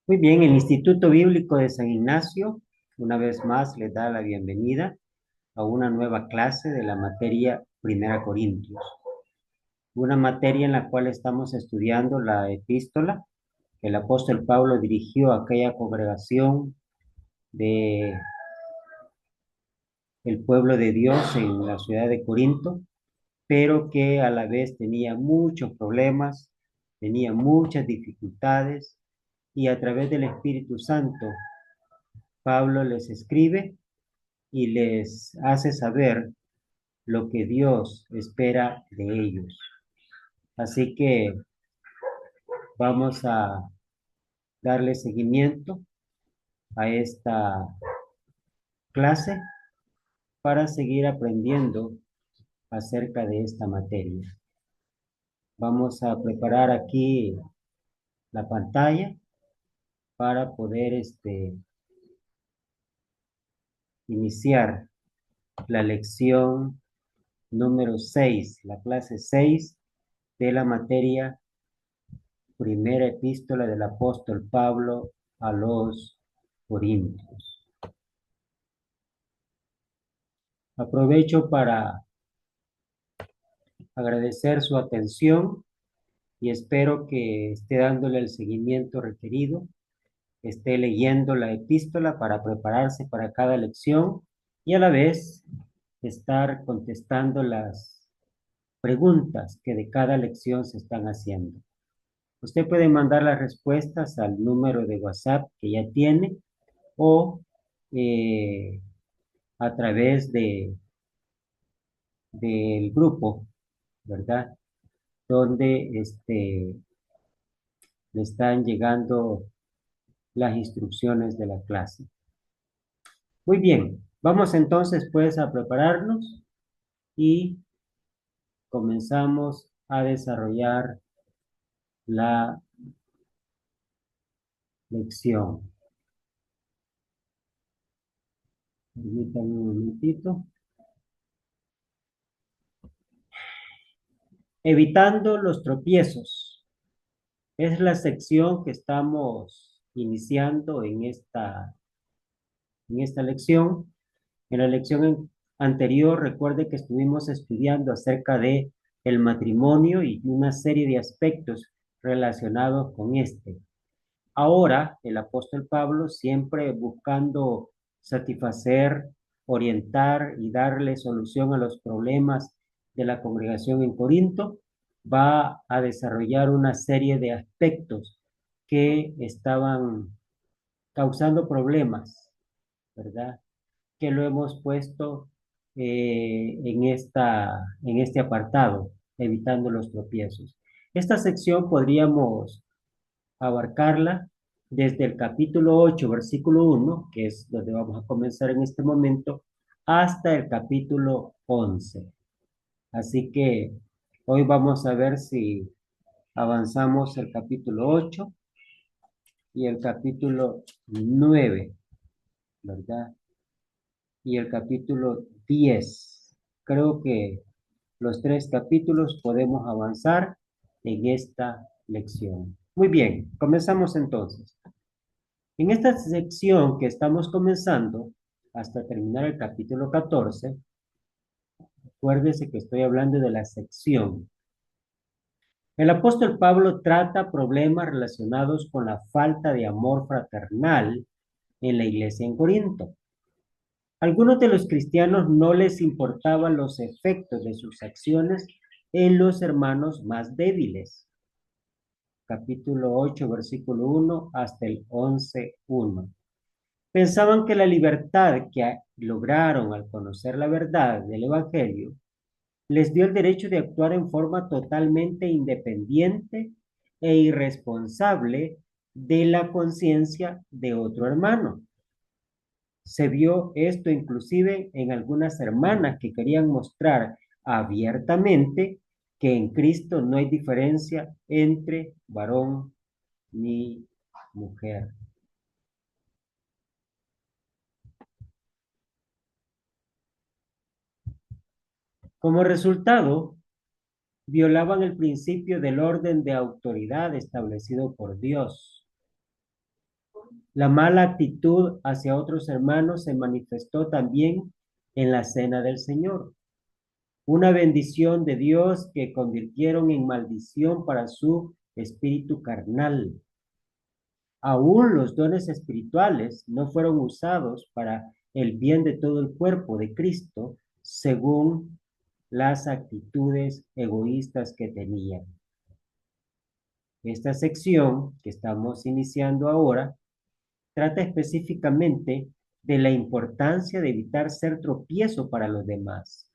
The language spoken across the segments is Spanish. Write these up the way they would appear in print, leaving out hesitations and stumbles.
Muy bien, el Instituto Bíblico de San Ignacio, una vez más, les da la bienvenida a una nueva clase de la materia Primera Corintios, una materia en la cual estamos estudiando la epístola que el apóstol Pablo dirigió a aquella congregación de el pueblo de Dios en la ciudad de Corinto, pero que a la vez tenía muchos problemas, tenía muchas dificultades, y a través del Espíritu Santo, Pablo les escribe y les hace saber lo que Dios espera de ellos. Así que vamos a darle seguimiento a esta clase para seguir aprendiendo acerca de esta materia. Vamos a preparar aquí la pantalla para poder iniciar la lección número 6, la clase 6 de la materia Primera epístola del apóstol Pablo a los Corintios. Aprovecho para agradecer su atención y espero que esté dándole el seguimiento requerido, esté leyendo la epístola para prepararse para cada lección y a la vez estar contestando las preguntas que de cada lección se están haciendo. Usted puede mandar las respuestas al número de WhatsApp que ya tiene o eh, a través del grupo, ¿verdad? Donde le están llegando las instrucciones de la clase. Muy bien, vamos entonces pues a prepararnos y comenzamos a desarrollar la lección. Permítanme un momentito. Evitando los tropiezos. Es la sección que estamos iniciando en esta lección. En la lección anterior, recuerde que estuvimos estudiando acerca de el matrimonio y una serie de aspectos relacionados con este. Ahora, el apóstol Pablo, siempre buscando satisfacer, orientar y darle solución a los problemas de la congregación en Corinto, va a desarrollar una serie de aspectos que estaban causando problemas, ¿verdad? Que lo hemos puesto en este apartado, evitando los tropiezos. Esta sección podríamos abarcarla desde el capítulo 8, versículo 1, que es donde vamos a comenzar en este momento, hasta el capítulo 11. Así que hoy vamos a ver si avanzamos el capítulo 8 y el capítulo 9, ¿verdad? Y el capítulo 10. Creo que los tres capítulos podemos avanzar en esta lección. Muy bien, comenzamos entonces. En esta sección que estamos comenzando, hasta terminar el capítulo 14, acuérdese que estoy hablando de la sección. El apóstol Pablo trata problemas relacionados con la falta de amor fraternal en la iglesia en Corinto. Algunos de los cristianos no les importaban los efectos de sus acciones en los hermanos más débiles. Capítulo 8, versículo 1 hasta el 11:1. Pensaban que la libertad que lograron al conocer la verdad del Evangelio les dio el derecho de actuar en forma totalmente independiente e irresponsable de la conciencia de otro hermano. Se vio esto inclusive en algunas hermanas que querían mostrar abiertamente que en Cristo no hay diferencia entre varón ni mujer. Como resultado, violaban el principio del orden de autoridad establecido por Dios. La mala actitud hacia otros hermanos se manifestó también en la cena del Señor. Una bendición de Dios que convirtieron en maldición para su espíritu carnal. Aún los dones espirituales no fueron usados para el bien de todo el cuerpo de Cristo, según las actitudes egoístas que tenían. Esta sección que estamos iniciando ahora trata específicamente de la importancia de evitar ser tropiezo para los demás.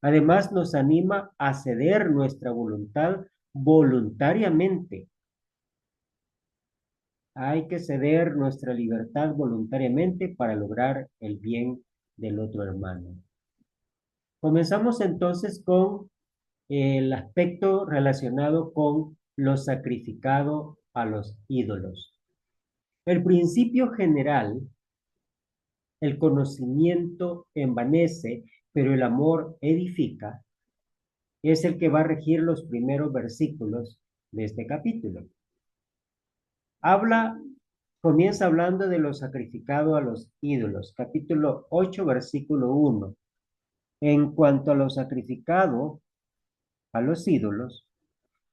Además, nos anima a ceder nuestra voluntad voluntariamente. Hay que ceder nuestra libertad voluntariamente para lograr el bien del otro hermano. Comenzamos entonces con el aspecto relacionado con lo sacrificado a los ídolos. El principio general, el conocimiento envanece, pero el amor edifica, es el que va a regir los primeros versículos de este capítulo. Comienza hablando de lo sacrificado a los ídolos, capítulo 8, versículo 1. En cuanto a lo sacrificado a los ídolos,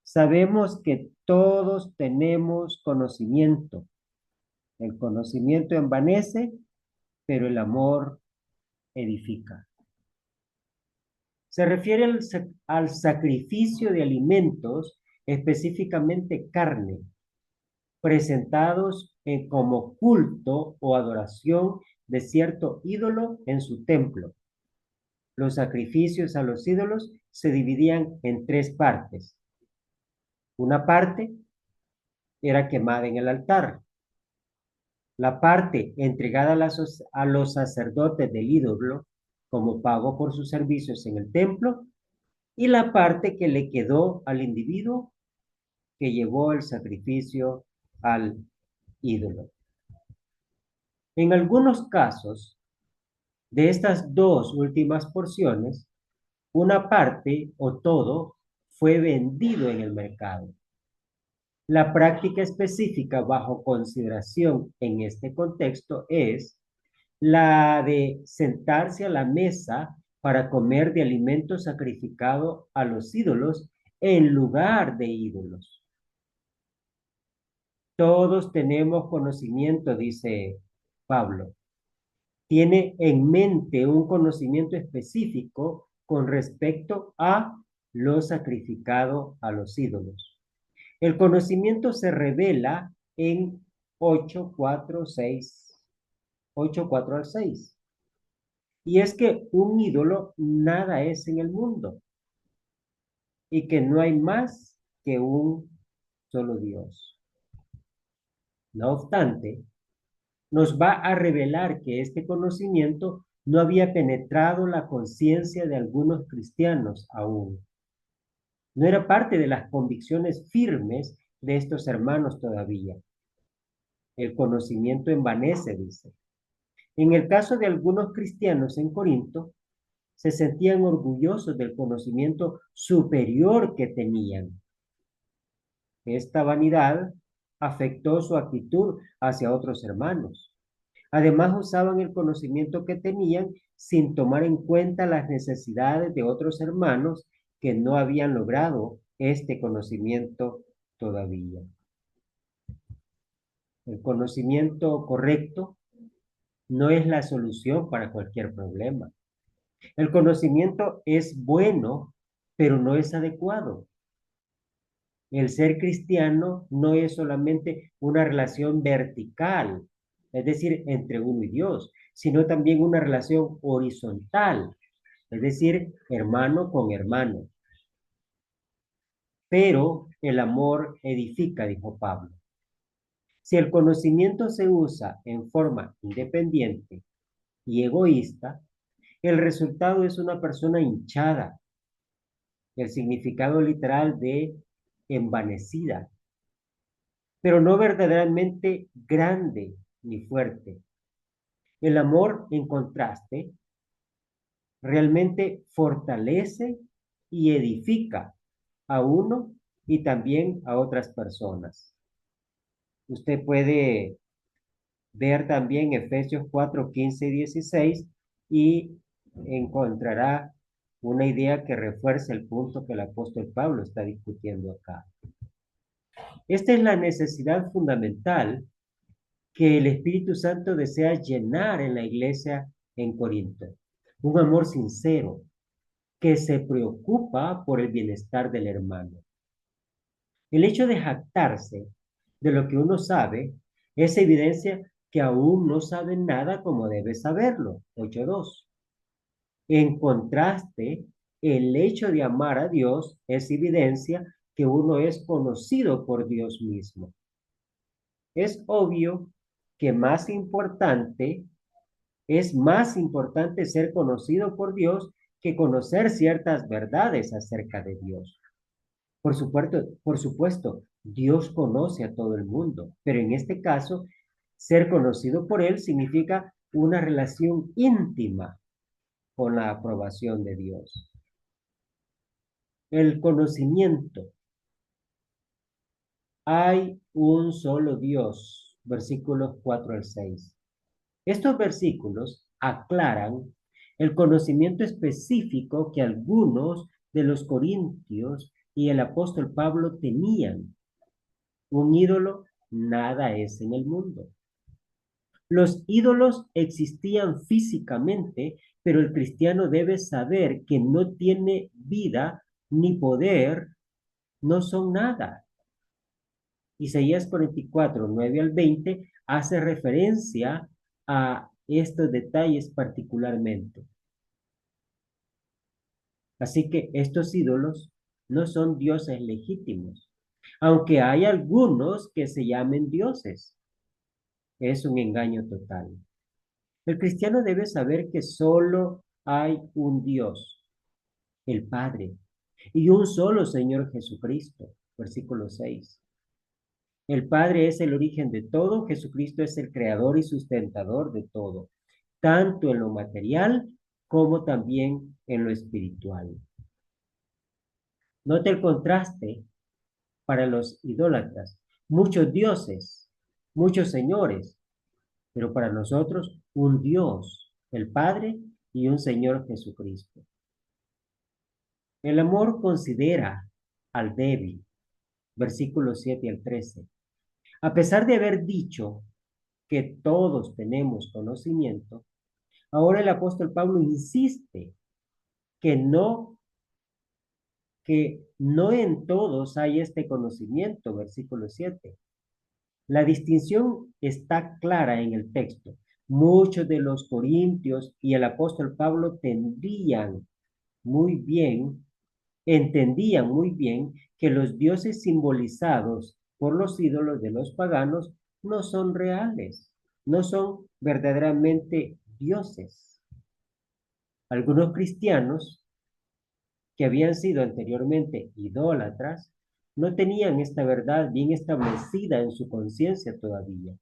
sabemos que todos tenemos conocimiento. El conocimiento envanece, pero el amor edifica. Se refiere al sacrificio de alimentos, específicamente carne, presentados como culto o adoración de cierto ídolo en su templo. Los sacrificios a los ídolos se dividían en tres partes. Una parte era quemada en el altar. La parte entregada a los sacerdotes del ídolo como pago por sus servicios en el templo, y la parte que le quedó al individuo que llevó el sacrificio al ídolo. En algunos casos de estas dos últimas porciones, una parte o todo fue vendido en el mercado. La práctica específica bajo consideración en este contexto es la de sentarse a la mesa para comer de alimento sacrificado a los ídolos en lugar de ídolos. Todos tenemos conocimiento, dice Pablo. Tiene en mente un conocimiento específico con respecto a lo sacrificado a los ídolos. El conocimiento se revela en 8:4 al 6. Y es que un ídolo nada es en el mundo y que no hay más que un solo Dios. No obstante, nos va a revelar que este conocimiento no había penetrado la conciencia de algunos cristianos aún. No era parte de las convicciones firmes de estos hermanos todavía. El conocimiento envanece, dice. En el caso de algunos cristianos en Corinto, se sentían orgullosos del conocimiento superior que tenían. Esta vanidad afectó su actitud hacia otros hermanos. Además, usaban el conocimiento que tenían sin tomar en cuenta las necesidades de otros hermanos que no habían logrado este conocimiento todavía. El conocimiento correcto no es la solución para cualquier problema. El conocimiento es bueno, pero no es adecuado. El ser cristiano no es solamente una relación vertical, es decir, entre uno y Dios, sino también una relación horizontal, es decir, hermano con hermano. Pero el amor edifica, dijo Pablo. Si el conocimiento se usa en forma independiente y egoísta, el resultado es una persona hinchada. El significado literal de envanecida, pero no verdaderamente grande ni fuerte. El amor, en contraste, realmente fortalece y edifica. a uno y también a otras personas. Usted puede ver también Efesios 4, 15 y 16 y encontrará una idea que refuerza el punto que el apóstol Pablo está discutiendo acá. Esta es la necesidad fundamental que el Espíritu Santo desea llenar en la iglesia en Corinto. Un amor sincero que se preocupa por el bienestar del hermano. El hecho de jactarse de lo que uno sabe es evidencia que aún no sabe nada como debe saberlo. 8.2. En contraste, el hecho de amar a Dios es evidencia que uno es conocido por Dios mismo. Es obvio que es más importante ser conocido por Dios que conocer ciertas verdades acerca de Dios. Por supuesto, Dios conoce a todo el mundo, pero en este caso, ser conocido por Él significa una relación íntima con la aprobación de Dios. El conocimiento. Hay un solo Dios, versículos 4 al 6. Estos versículos aclaran el conocimiento específico que algunos de los corintios y el apóstol Pablo tenían. Un ídolo nada es en el mundo. Los ídolos existían físicamente, pero el cristiano debe saber que no tiene vida ni poder, no son nada. Isaías 44, 9 al 20 hace referencia a estos detalles particularmente. Así que estos ídolos no son dioses legítimos, aunque hay algunos que se llamen dioses. Es un engaño total. El cristiano debe saber que solo hay un Dios, el Padre, y un solo Señor Jesucristo. Versículo 6. El Padre es el origen de todo, Jesucristo es el creador y sustentador de todo, tanto en lo material como también en lo espiritual. Note el contraste para los idólatras. Muchos dioses, muchos señores, pero para nosotros un Dios, el Padre y un Señor Jesucristo. El amor considera al débil, versículos 7 al 13. A pesar de haber dicho que todos tenemos conocimiento, ahora el apóstol Pablo insiste que no en todos hay este conocimiento, versículo 7. La distinción está clara en el texto. Muchos de los corintios y el apóstol Pablo entendían muy bien que los dioses simbolizados por los ídolos de los paganos no son reales, no son verdaderamente dioses. Algunos cristianos que habían sido anteriormente idólatras no tenían esta verdad bien establecida en su conciencia todavía.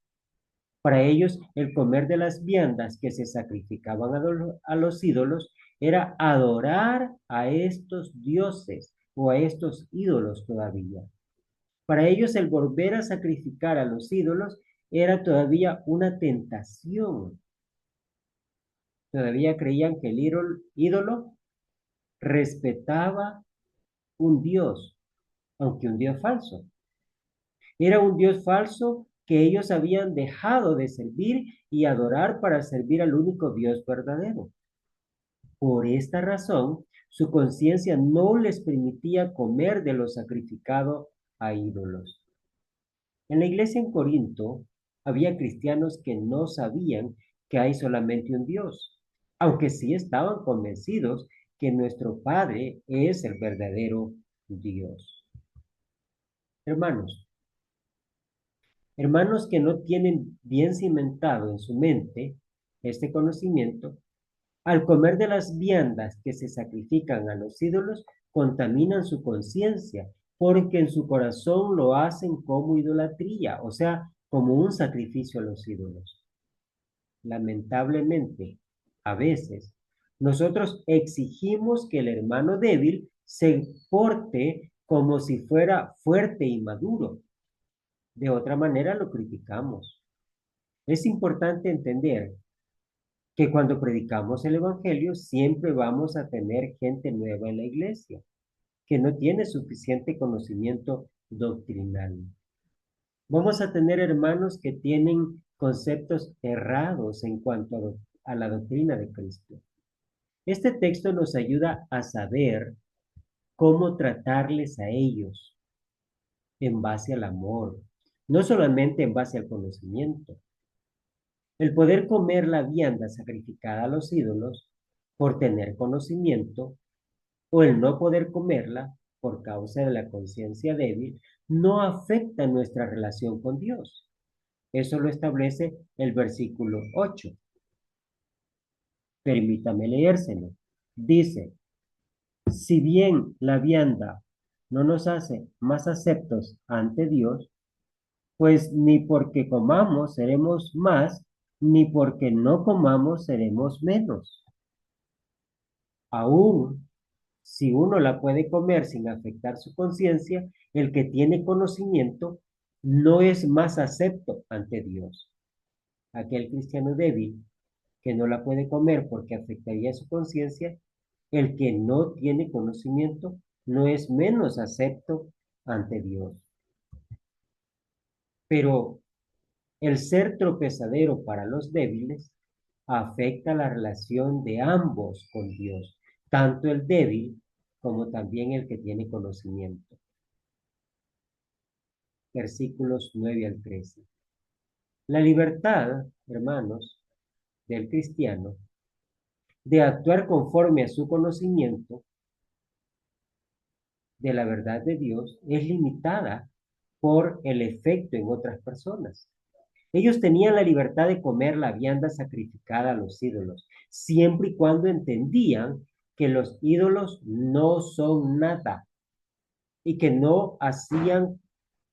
Para ellos, el comer de las viandas que se sacrificaban a los ídolos era adorar a estos dioses o a estos ídolos todavía. Para ellos, el volver a sacrificar a los ídolos era todavía una tentación. Todavía creían que el ídolo respetaba un Dios, aunque un Dios falso. Era un Dios falso que ellos habían dejado de servir y adorar para servir al único Dios verdadero. Por esta razón, su conciencia no les permitía comer de lo sacrificado a ídolos. En la iglesia en Corinto había cristianos que no sabían que hay solamente un Dios, aunque sí estaban convencidos que nuestro Padre es el verdadero Dios. Hermanos, hermanos que no tienen bien cimentado en su mente este conocimiento, al comer de las viandas que se sacrifican a los ídolos, contaminan su conciencia, porque en su corazón lo hacen como idolatría, o sea, como un sacrificio a los ídolos. Lamentablemente, a veces, nosotros exigimos que el hermano débil se porte como si fuera fuerte y maduro. De otra manera lo criticamos. Es importante entender que cuando predicamos el Evangelio siempre vamos a tener gente nueva en la iglesia, que no tiene suficiente conocimiento doctrinal. Vamos a tener hermanos que tienen conceptos errados en cuanto a la doctrina de Cristo. Este texto nos ayuda a saber cómo tratarles a ellos en base al amor, no solamente en base al conocimiento. El poder comer la vianda sacrificada a los ídolos por tener conocimiento o el no poder comerla por causa de la conciencia débil no afecta nuestra relación con Dios. Eso lo establece el versículo 8. Permítame leérselo. Dice, si bien la vianda no nos hace más aceptos ante Dios, pues ni porque comamos seremos más, ni porque no comamos seremos menos. Aún si uno la puede comer sin afectar su conciencia, el que tiene conocimiento no es más acepto ante Dios. Aquel cristiano débil que no la puede comer porque afectaría su conciencia, el que no tiene conocimiento no es menos acepto ante Dios. Pero el ser tropezadero para los débiles afecta la relación de ambos con Dios, tanto el débil como también el que tiene conocimiento. Versículos 9 al 13. La libertad, hermanos, del cristiano de actuar conforme a su conocimiento de la verdad de Dios es limitada por el efecto en otras personas. Ellos tenían la libertad de comer la vianda sacrificada a los ídolos, siempre y cuando entendían que los ídolos no son nada y que no hacían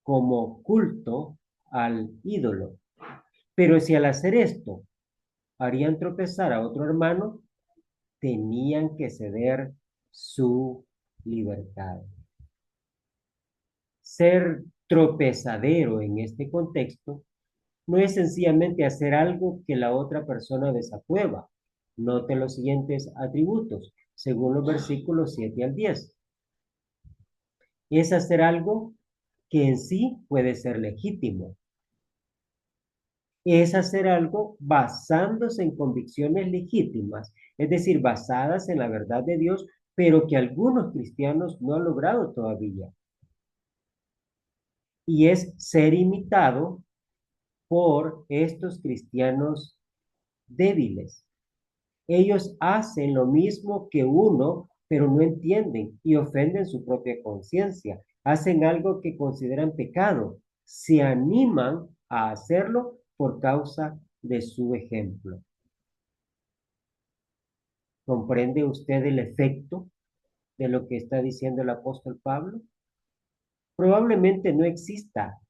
como culto al ídolo. Pero si al hacer esto harían tropezar a otro hermano, tenían que ceder su libertad. Ser tropezadero en este contexto no es sencillamente hacer algo que la otra persona desaprueba. Note los siguientes atributos, según los versículos 7 al 10. Es hacer algo que en sí puede ser legítimo. Es hacer algo basándose en convicciones legítimas, es decir, basadas en la verdad de Dios, pero que algunos cristianos no han logrado todavía. Y es ser imitado por estos cristianos débiles. Ellos hacen lo mismo que uno, pero no entienden y ofenden su propia conciencia. Hacen algo que consideran pecado. Se animan a hacerlo por causa de su ejemplo. ¿Comprende usted el efecto de lo que está diciendo el apóstol Pablo? Probablemente no exista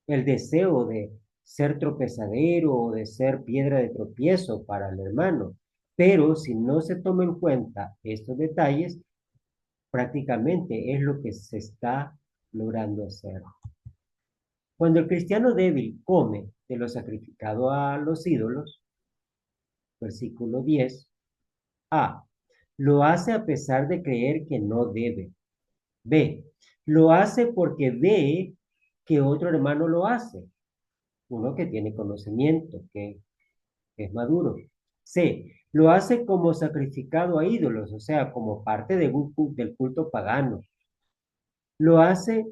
el deseo de ser tropezadero o de ser piedra de tropiezo para el hermano, pero si no se toma en cuenta estos detalles, prácticamente es lo que se está logrando hacer. Cuando el cristiano débil come de lo sacrificado a los ídolos, versículo 10, A, lo hace a pesar de creer que no debe. B, lo hace porque ve que otro hermano lo hace, uno que tiene conocimiento, que es maduro. C, lo hace como sacrificado a ídolos, o sea, como parte de del culto pagano. Lo hace,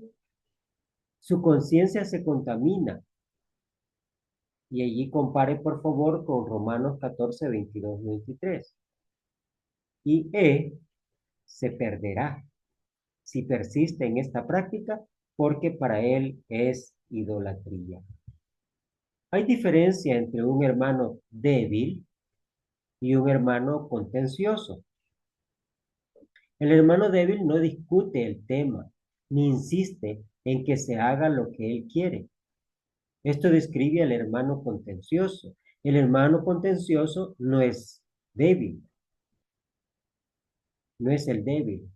su conciencia se contamina. Y allí compare, por favor, con Romanos 14, 22, 23. Y se perderá si persiste en esta práctica, porque para él es idolatría. Hay diferencia entre un hermano débil y un hermano contencioso. El hermano débil no discute el tema, ni insiste en que se haga lo que él quiere. Esto describe al hermano contencioso. El hermano contencioso no es débil, no es el débil.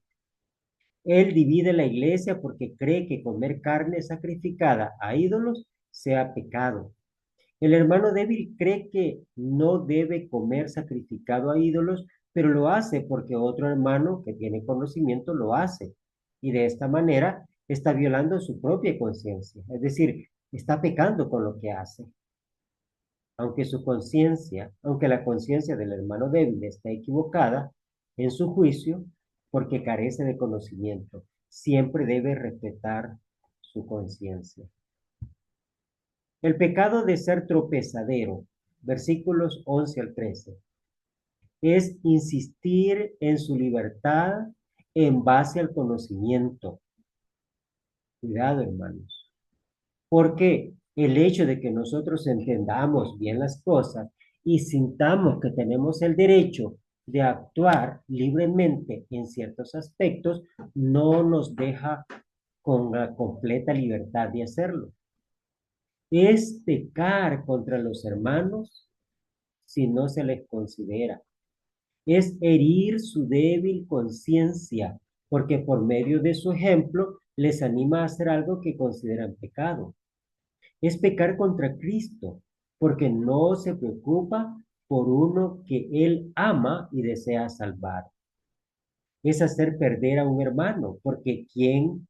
Él divide la iglesia porque cree que comer carne sacrificada a ídolos sea pecado. El hermano débil cree que no debe comer sacrificado a ídolos, pero lo hace porque otro hermano que tiene conocimiento lo hace. Y de esta manera está violando su propia conciencia, es decir, está pecando con lo que hace. Aunque la conciencia del hermano débil está equivocada en su juicio, porque carece de conocimiento, siempre debe respetar su conciencia. El pecado de ser tropezadero, versículos 11 al 13, es insistir en su libertad en base al conocimiento. Cuidado, hermanos, porque el hecho de que nosotros entendamos bien las cosas y sintamos que tenemos el derecho de actuar libremente en ciertos aspectos, no nos deja con la completa libertad de hacerlo. Es pecar contra los hermanos si no se les considera. Es herir su débil conciencia, porque por medio de su ejemplo les anima a hacer algo que consideran pecado. Es pecar contra Cristo, porque no se preocupa por uno que él ama y desea salvar. Es hacer perder a un hermano, por quien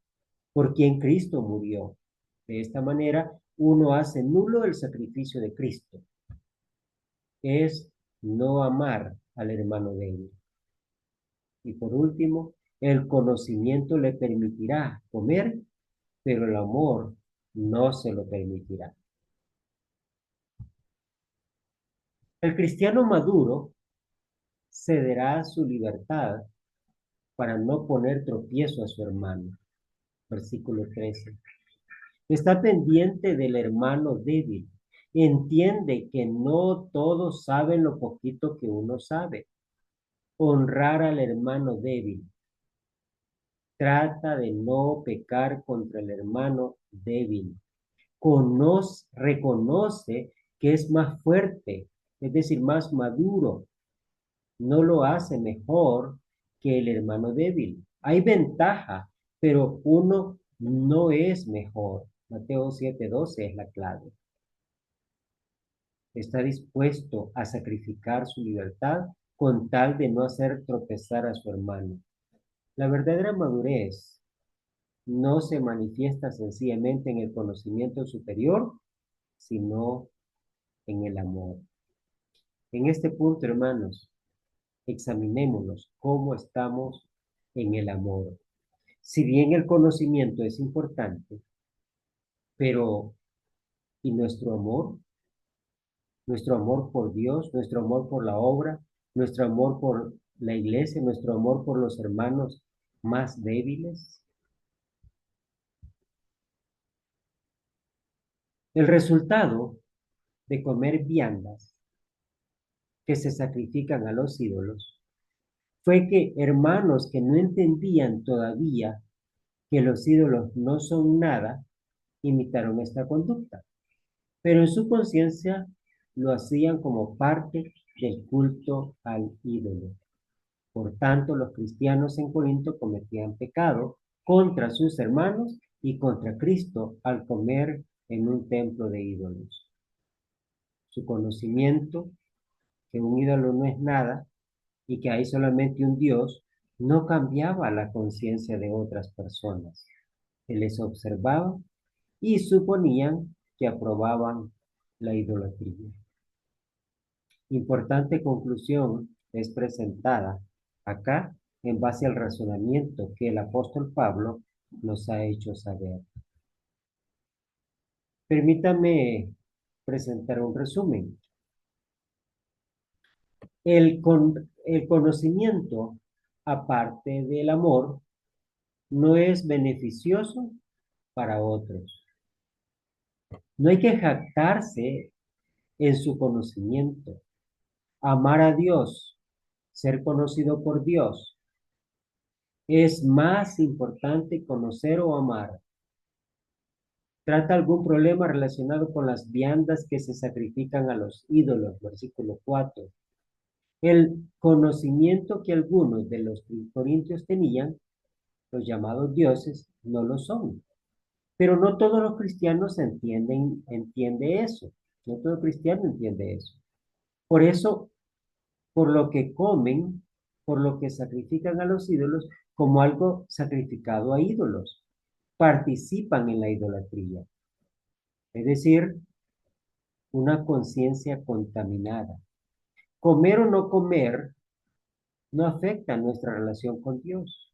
Cristo murió. De esta manera, uno hace nulo el sacrificio de Cristo. Es no amar al hermano débil. Y por último, el conocimiento le permitirá comer, pero el amor no se lo permitirá. El cristiano maduro cederá su libertad para no poner tropiezo a su hermano. Versículo 13. Está pendiente del hermano débil. Entiende que no todos saben lo poquito que uno sabe. Honrar al hermano débil. Trata de no pecar contra el hermano débil. Reconoce que es más fuerte, es decir, más maduro. No lo hace mejor que el hermano débil. Hay ventaja, pero uno no es mejor. Mateo 7:12 es la clave. Está dispuesto a sacrificar su libertad con tal de no hacer tropezar a su hermano. La verdadera madurez no se manifiesta sencillamente en el conocimiento superior, sino en el amor. En este punto, hermanos, examinémonos cómo estamos en el amor. Si bien el conocimiento es importante, pero ¿y nuestro amor por Dios, nuestro amor por la obra, nuestro amor por la iglesia, nuestro amor por los hermanos más débiles? El resultado de comer viandas que se sacrifican a los ídolos fue que hermanos que no entendían todavía que los ídolos no son nada, imitaron esta conducta, pero en su conciencia lo hacían como parte del culto al ídolo. Por tanto, los cristianos en Corinto cometían pecado contra sus hermanos y contra Cristo al comer en un templo de ídolos. Su conocimiento que un ídolo no es nada y que hay solamente un Dios no cambiaba la conciencia de otras personas. Se les observaba y suponían que aprobaban la idolatría. Importante conclusión es presentada acá en base al razonamiento que el apóstol Pablo nos ha hecho saber. Permítame presentar un resumen. El conocimiento, aparte del amor, no es beneficioso para otros. No hay que jactarse en su conocimiento. Amar a Dios, ser conocido por Dios, es más importante conocer o amar. Trata algún problema relacionado con las viandas que se sacrifican a los ídolos, versículo 4. El conocimiento que algunos de los corintios tenían los llamados dioses no lo son. Pero no todos los cristianos entiende eso. No todo cristiano entiende eso. Por eso, por lo que comen, por lo que sacrifican a los ídolos, como algo sacrificado a ídolos, participan en la idolatría. Es decir, una conciencia contaminada. Comer o no comer no afecta nuestra relación con Dios.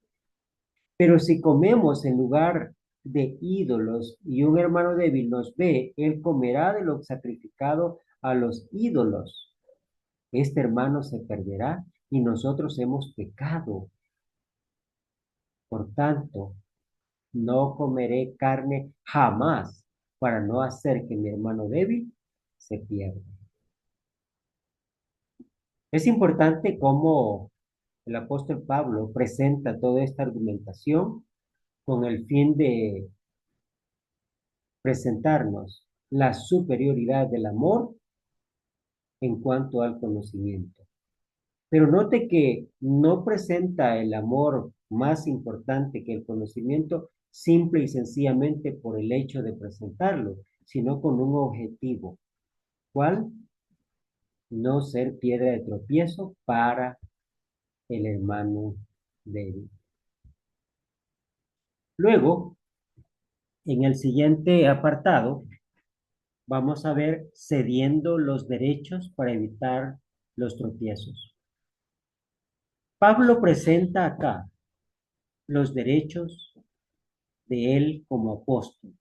Pero si comemos en lugar de ídolos y un hermano débil nos ve, él comerá de lo sacrificado a los ídolos. Este hermano se perderá y nosotros hemos pecado. Por tanto, no comeré carne jamás para no hacer que mi hermano débil se pierda. Es importante cómo el apóstol Pablo presenta toda esta argumentación con el fin de presentarnos la superioridad del amor en cuanto al conocimiento. Pero note que no presenta el amor más importante que el conocimiento simple y sencillamente por el hecho de presentarlo, sino con un objetivo. ¿Cuál? No ser piedra de tropiezo para el hermano débil. Luego, en el siguiente apartado, vamos a ver cediendo los derechos para evitar los tropiezos. Pablo presenta acá los derechos de él como apóstol.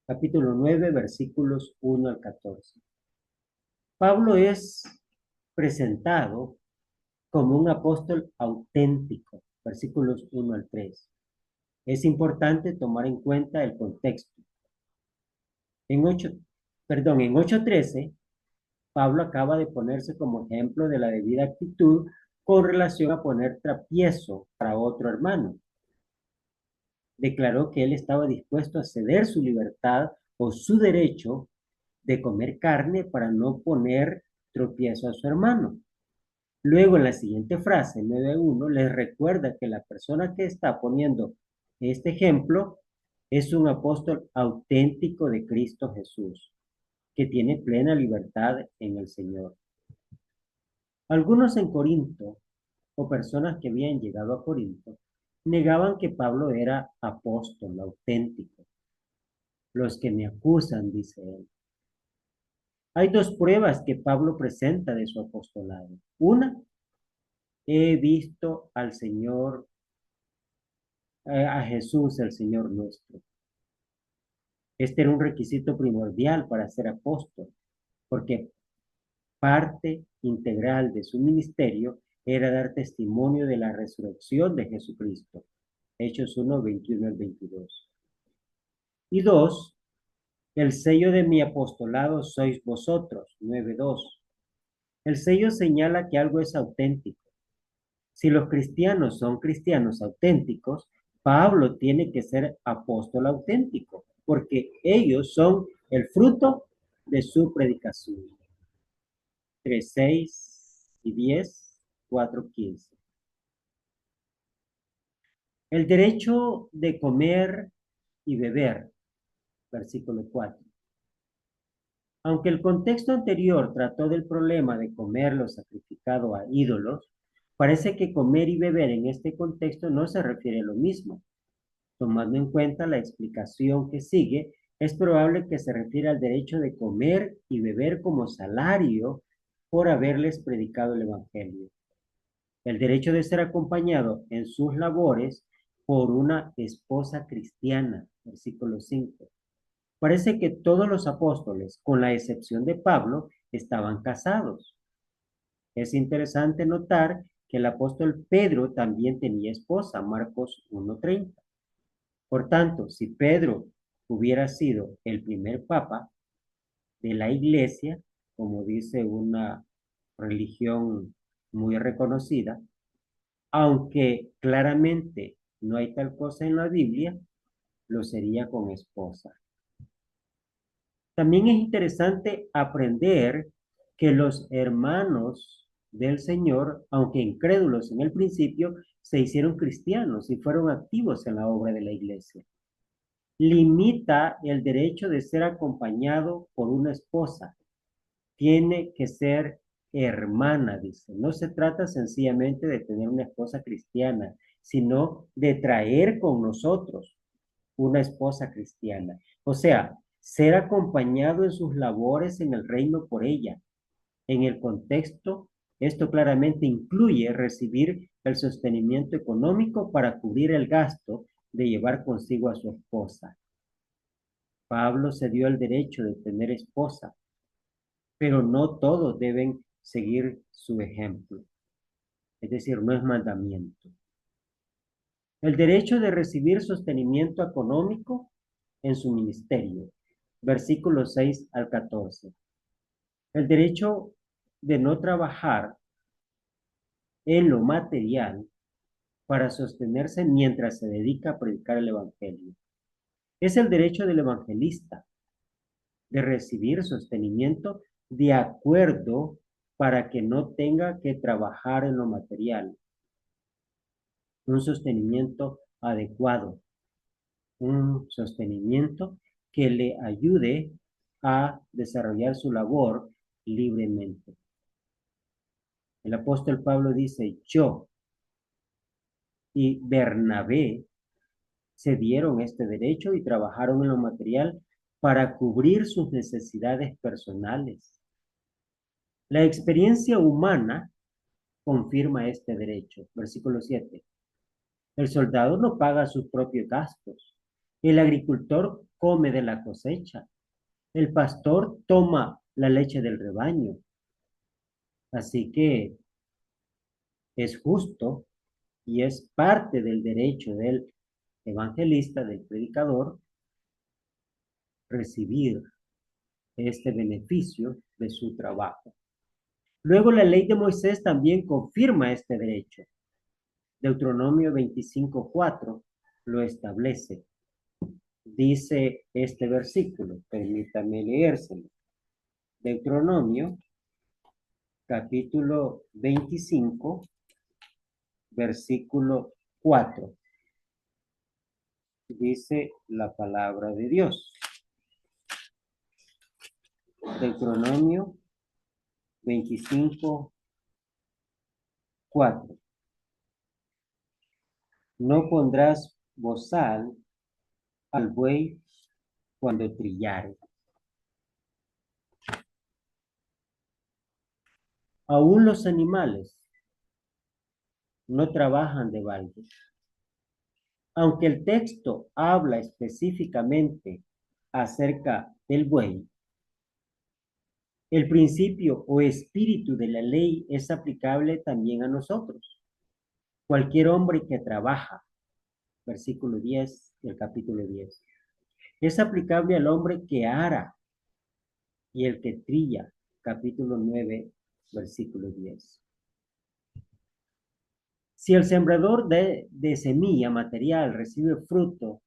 Capítulo 9, versículos 1 al 14. Pablo es presentado como un apóstol auténtico, versículos 1 al 3. Es importante tomar en cuenta el contexto. En 8:13, Pablo acaba de ponerse como ejemplo de la debida actitud con relación a poner tropiezo para otro hermano. Declaró que él estaba dispuesto a ceder su libertad o su derecho de comer carne para no poner tropiezo a su hermano. Luego, en la siguiente frase, 9:1, les recuerda que la persona que está poniendo este ejemplo es un apóstol auténtico de Cristo Jesús, que tiene plena libertad en el Señor. Algunos en Corinto, o personas que habían llegado a Corinto, negaban que Pablo era apóstol auténtico. Los que me acusan, dice él. Hay dos pruebas que Pablo presenta de su apostolado. Una, he visto al Señor, a Jesús, el Señor nuestro. Este era un requisito primordial para ser apóstol, porque parte integral de su ministerio era dar testimonio de la resurrección de Jesucristo. Hechos 1, 21 al 22. Y dos, el sello de mi apostolado sois vosotros, 9:2. El sello señala que algo es auténtico. Si los cristianos son cristianos auténticos, Pablo tiene que ser apóstol auténtico, porque ellos son el fruto de su predicación. 3:6 y 10, 4:15. El derecho de comer y beber, versículo 4. Aunque el contexto anterior trató del problema de comer lo sacrificado a ídolos, parece que comer y beber en este contexto no se refiere a lo mismo. Tomando en cuenta la explicación que sigue, es probable que se refiera al derecho de comer y beber como salario por haberles predicado el Evangelio. El derecho de ser acompañado en sus labores por una esposa cristiana, versículo 5. Parece que todos los apóstoles, con la excepción de Pablo, estaban casados. Es interesante notar que el apóstol Pedro también tenía esposa, Marcos 1:30. Por tanto, si Pedro hubiera sido el primer papa de la iglesia, como dice una religión muy reconocida, aunque claramente no hay tal cosa en la Biblia, lo sería con esposa. También es interesante aprender que los hermanos del Señor, aunque incrédulos en el principio, se hicieron cristianos y fueron activos en la obra de la iglesia. Limita el derecho de ser acompañado por una esposa. Tiene que ser hermana, dice. No se trata sencillamente de tener una esposa cristiana, sino de traer con nosotros una esposa cristiana. O sea, ser acompañado en sus labores en el reino por ella. En el contexto, esto claramente incluye recibir el sostenimiento económico para cubrir el gasto de llevar consigo a su esposa. Pablo se dio el derecho de tener esposa, pero no todos deben seguir su ejemplo. Es decir, no es mandamiento. El derecho de recibir sostenimiento económico en su ministerio. Versículos 6 al 14. El derecho de no trabajar en lo material para sostenerse mientras se dedica a predicar el evangelio. Es el derecho del evangelista de recibir sostenimiento de acuerdo para que no tenga que trabajar en lo material. Un sostenimiento adecuado, un sostenimiento que le ayude a desarrollar su labor libremente. El apóstol Pablo dice, yo y Bernabé se dieron este derecho y trabajaron en lo material para cubrir sus necesidades personales. La experiencia humana confirma este derecho. Versículo 7. El soldado no paga sus propios gastos. El agricultor come de la cosecha. El pastor toma la leche del rebaño. Así que es justo y es parte del derecho del evangelista, del predicador, recibir este beneficio de su trabajo. Luego la ley de Moisés también confirma este derecho. Deuteronomio 25:4 lo establece. Dice este versículo, permítame leérselo. Deuteronomio capítulo 25, versículo 4. Dice la palabra de Dios. Deuteronomio 25, 4. No pondrás bozal al buey cuando trillare. Aún los animales no trabajan de balde. Aunque el texto habla específicamente acerca del buey, el principio o espíritu de la ley es aplicable también a nosotros. Cualquier hombre que trabaja, versículo 10 del capítulo 10, es aplicable al hombre que ara y el que trilla, capítulo 9, versículo 10. Si el sembrador de semilla material recibe fruto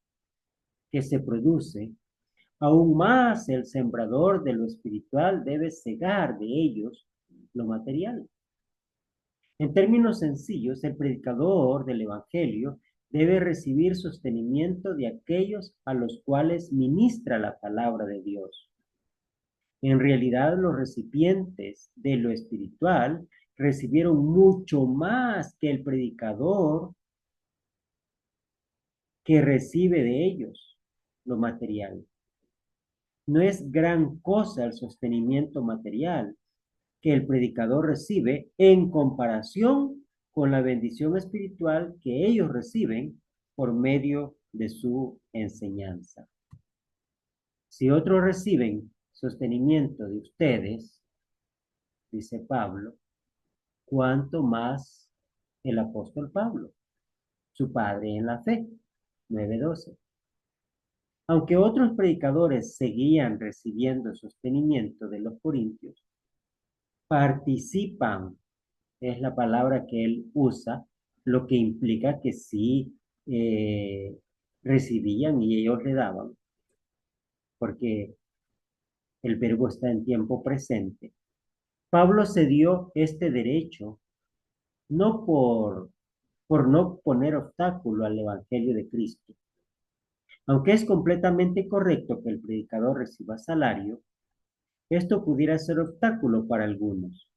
que se produce, aún más el sembrador de lo espiritual debe cegar de ellos lo material. En términos sencillos, el predicador del Evangelio debe recibir sostenimiento de aquellos a los cuales ministra la palabra de Dios. En realidad, los recipientes de lo espiritual recibieron mucho más que el predicador que recibe de ellos lo material. No es gran cosa el sostenimiento material que el predicador recibe en comparación con la bendición espiritual que ellos reciben por medio de su enseñanza. Si otros reciben sostenimiento de ustedes, dice Pablo, ¿cuánto más el apóstol Pablo, su padre en la fe? 9:12. Aunque otros predicadores seguían recibiendo sostenimiento de los corintios, participan, es la palabra que él usa, lo que implica que sí recibían y ellos le daban, porque el verbo está en tiempo presente. Pablo se dio este derecho no por por no poner obstáculo al Evangelio de Cristo. Aunque es completamente correcto que el predicador reciba salario, esto pudiera ser obstáculo para algunos.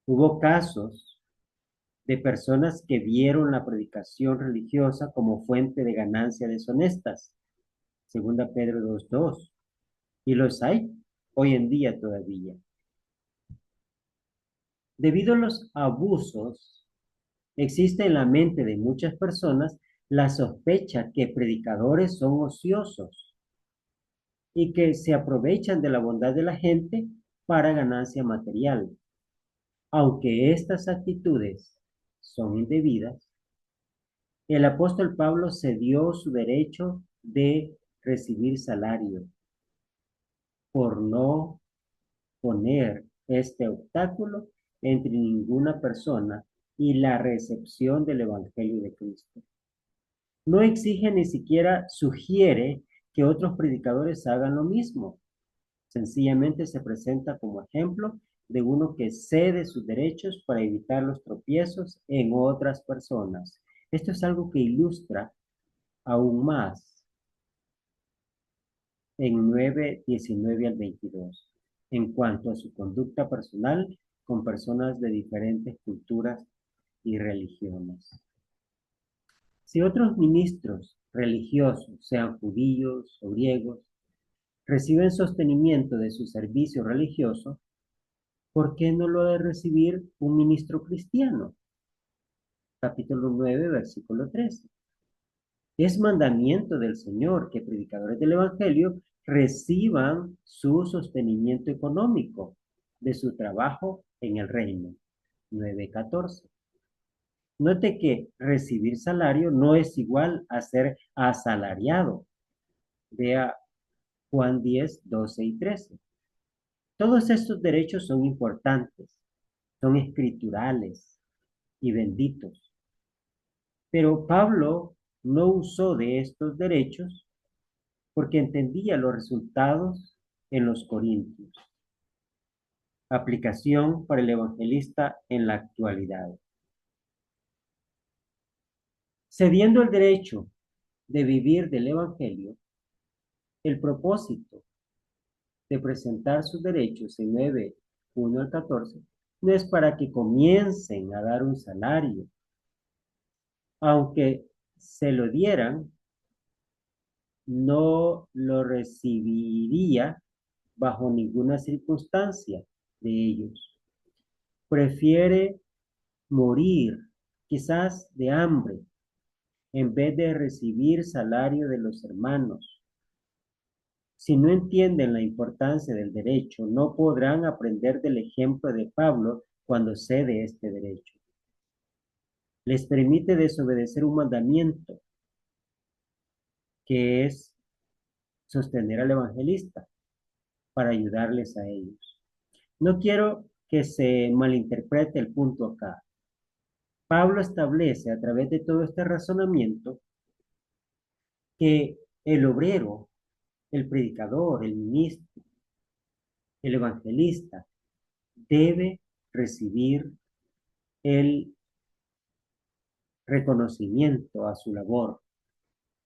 Hubo casos de personas que vieron la predicación religiosa como fuente de ganancia deshonestas, segunda Pedro 2:2, y los hay hoy en día todavía. Debido a los abusos, existe en la mente de muchas personas la sospecha que predicadores son ociosos y que se aprovechan de la bondad de la gente para ganancia material. Aunque estas actitudes son indebidas, el apóstol Pablo cedió su derecho de recibir salario por no poner este obstáculo entre ninguna persona y la recepción del Evangelio de Cristo. No exige ni siquiera sugiere que otros predicadores hagan lo mismo. Sencillamente se presenta como ejemplo de uno que cede sus derechos para evitar los tropiezos en otras personas. Esto es algo que ilustra aún más en 9:19 al 22, en cuanto a su conducta personal con personas de diferentes culturas y religiones. Si otros ministros religiosos, sean judíos o griegos, reciben sostenimiento de su servicio religioso, ¿por qué no lo ha de recibir un ministro cristiano? Capítulo 9, versículo 13. Es mandamiento del Señor que predicadores del Evangelio reciban su sostenimiento económico de su trabajo en el reino. 9:14. Note que recibir salario no es igual a ser asalariado. Vea Juan 10:12 y 13. Todos estos derechos son importantes, son escriturales y benditos. Pero Pablo no usó de estos derechos porque entendía los resultados en los corintios. Aplicación para el evangelista en la actualidad. Cediendo el derecho de vivir del evangelio, el propósito de presentar sus derechos en 9:1 al 14 no es para que comiencen a dar un salario. Aunque se lo dieran, no lo recibiría bajo ninguna circunstancia de ellos. Prefiere morir, quizás de hambre, en vez de recibir salario de los hermanos. Si no entienden la importancia del derecho, no podrán aprender del ejemplo de Pablo cuando cede este derecho. Les permite desobedecer un mandamiento, que es sostener al evangelista para ayudarles a ellos. No quiero que se malinterprete el punto acá. Pablo establece a través de todo este razonamiento que el obrero, el predicador, el ministro, el evangelista debe recibir el reconocimiento a su labor.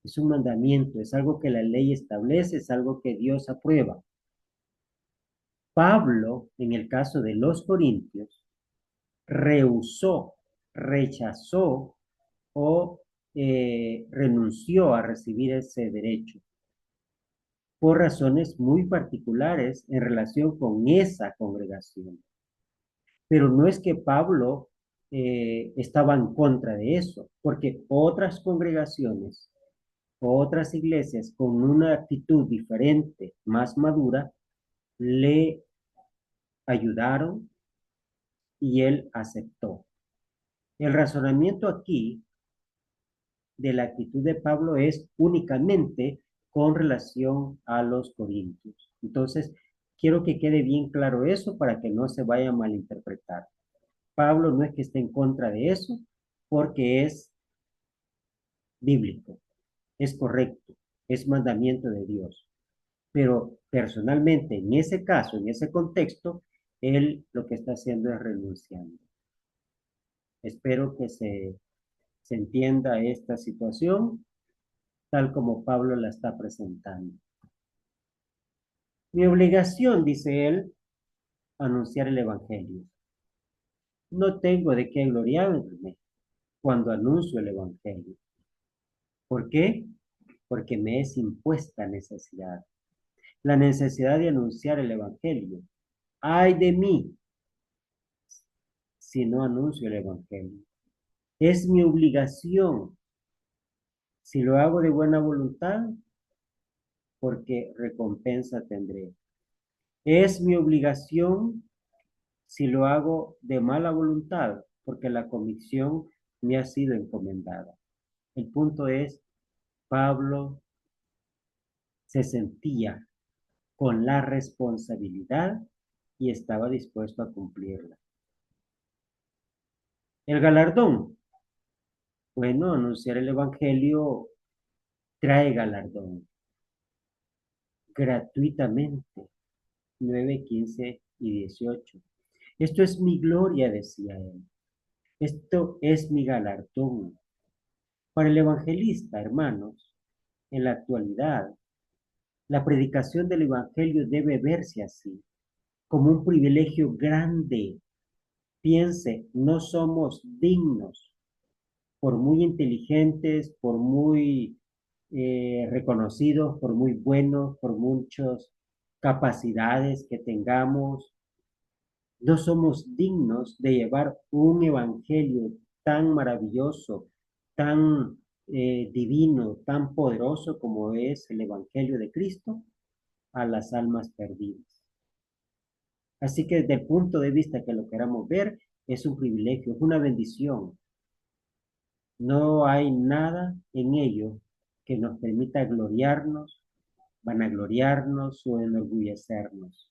Es un mandamiento, es algo que la ley establece, es algo que Dios aprueba. Pablo, en el caso de los corintios, rehusó, rechazó o renunció a recibir ese derecho por razones muy particulares en relación con esa congregación. Pero no es que Pablo estaba en contra de eso, porque otras congregaciones, otras iglesias con una actitud diferente, más madura, le ayudaron y él aceptó. El razonamiento aquí de la actitud de Pablo es únicamente con relación a los corintios. Entonces, quiero que quede bien claro eso para que no se vaya a malinterpretar. Pablo no es que esté en contra de eso, porque es bíblico, es correcto, es mandamiento de Dios. Pero personalmente, en ese caso, en ese contexto, él lo que está haciendo es renunciando. Espero que se entienda esta situación tal como Pablo la está presentando. Mi obligación, dice él, anunciar el Evangelio. No tengo de qué gloriarme cuando anuncio el Evangelio. ¿Por qué? Porque me es impuesta necesidad. La necesidad de anunciar el Evangelio. ¡Ay de mí si no anuncio el Evangelio! Es mi obligación. Si lo hago de buena voluntad, porque recompensa tendré. Es mi obligación si lo hago de mala voluntad, porque la convicción me ha sido encomendada. El punto es, Pablo se sentía con la responsabilidad y estaba dispuesto a cumplirla. El galardón. Bueno, anunciar el Evangelio trae galardón gratuitamente. 9, 15 y 18. Esto es mi gloria, decía él. Esto es mi galardón. Para el evangelista, hermanos, en la actualidad, la predicación del Evangelio debe verse así, como un privilegio grande. Piense, no somos dignos, por muy inteligentes, por muy reconocidos, por muy buenos, por muchas capacidades que tengamos, no somos dignos de llevar un evangelio tan maravilloso, tan divino, tan poderoso como es el evangelio de Cristo a las almas perdidas. Así que desde el punto de vista que lo queramos ver, es un privilegio, es una bendición. No hay nada en ello que nos permita gloriarnos, vanagloriarnos o enorgullecernos.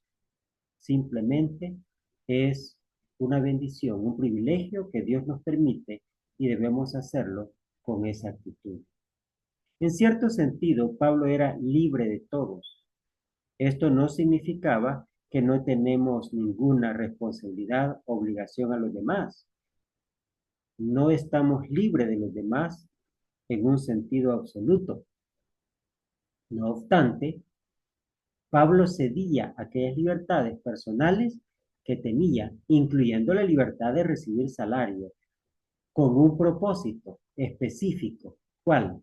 Simplemente es una bendición, un privilegio que Dios nos permite y debemos hacerlo con esa actitud. En cierto sentido, Pablo era libre de todos. Esto no significaba que no tenemos ninguna responsabilidad, obligación a los demás. No estamos libres de los demás en un sentido absoluto. No obstante, Pablo cedía aquellas libertades personales que tenía, incluyendo la libertad de recibir salario, con un propósito específico. ¿Cuál?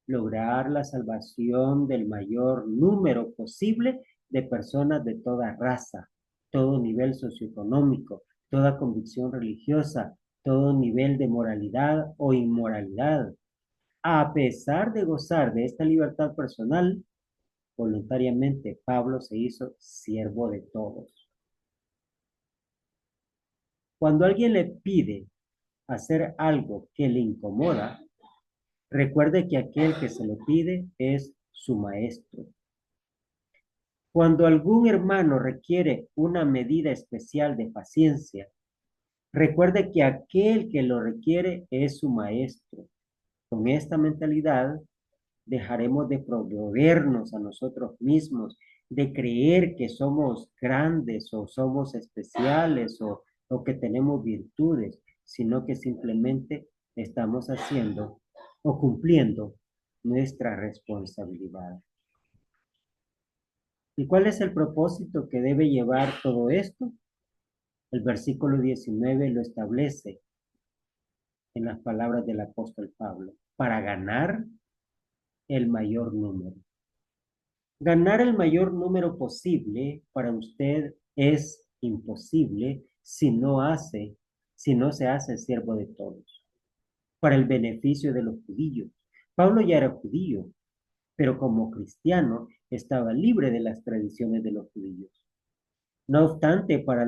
Lograr la salvación del mayor número posible de personas de toda raza, todo nivel socioeconómico, toda convicción religiosa, todo nivel de moralidad o inmoralidad. A pesar de gozar de esta libertad personal, voluntariamente Pablo se hizo siervo de todos. Cuando alguien le pide hacer algo que le incomoda, recuerde que aquel que se lo pide es su maestro. Cuando algún hermano requiere una medida especial de paciencia, recuerde que aquel que lo requiere es su maestro. Con esta mentalidad, dejaremos de proveernos a nosotros mismos, de creer que somos grandes o somos especiales o que tenemos virtudes, sino que simplemente estamos haciendo o cumpliendo nuestra responsabilidad. ¿Y cuál es el propósito que debe llevar todo esto? El versículo 19 lo establece en las palabras del apóstol Pablo, para ganar el mayor número. Ganar el mayor número posible para usted es imposible si no se hace siervo de todos, para el beneficio de los judíos. Pablo ya era judío, pero como cristiano estaba libre de las tradiciones de los judíos. No obstante, para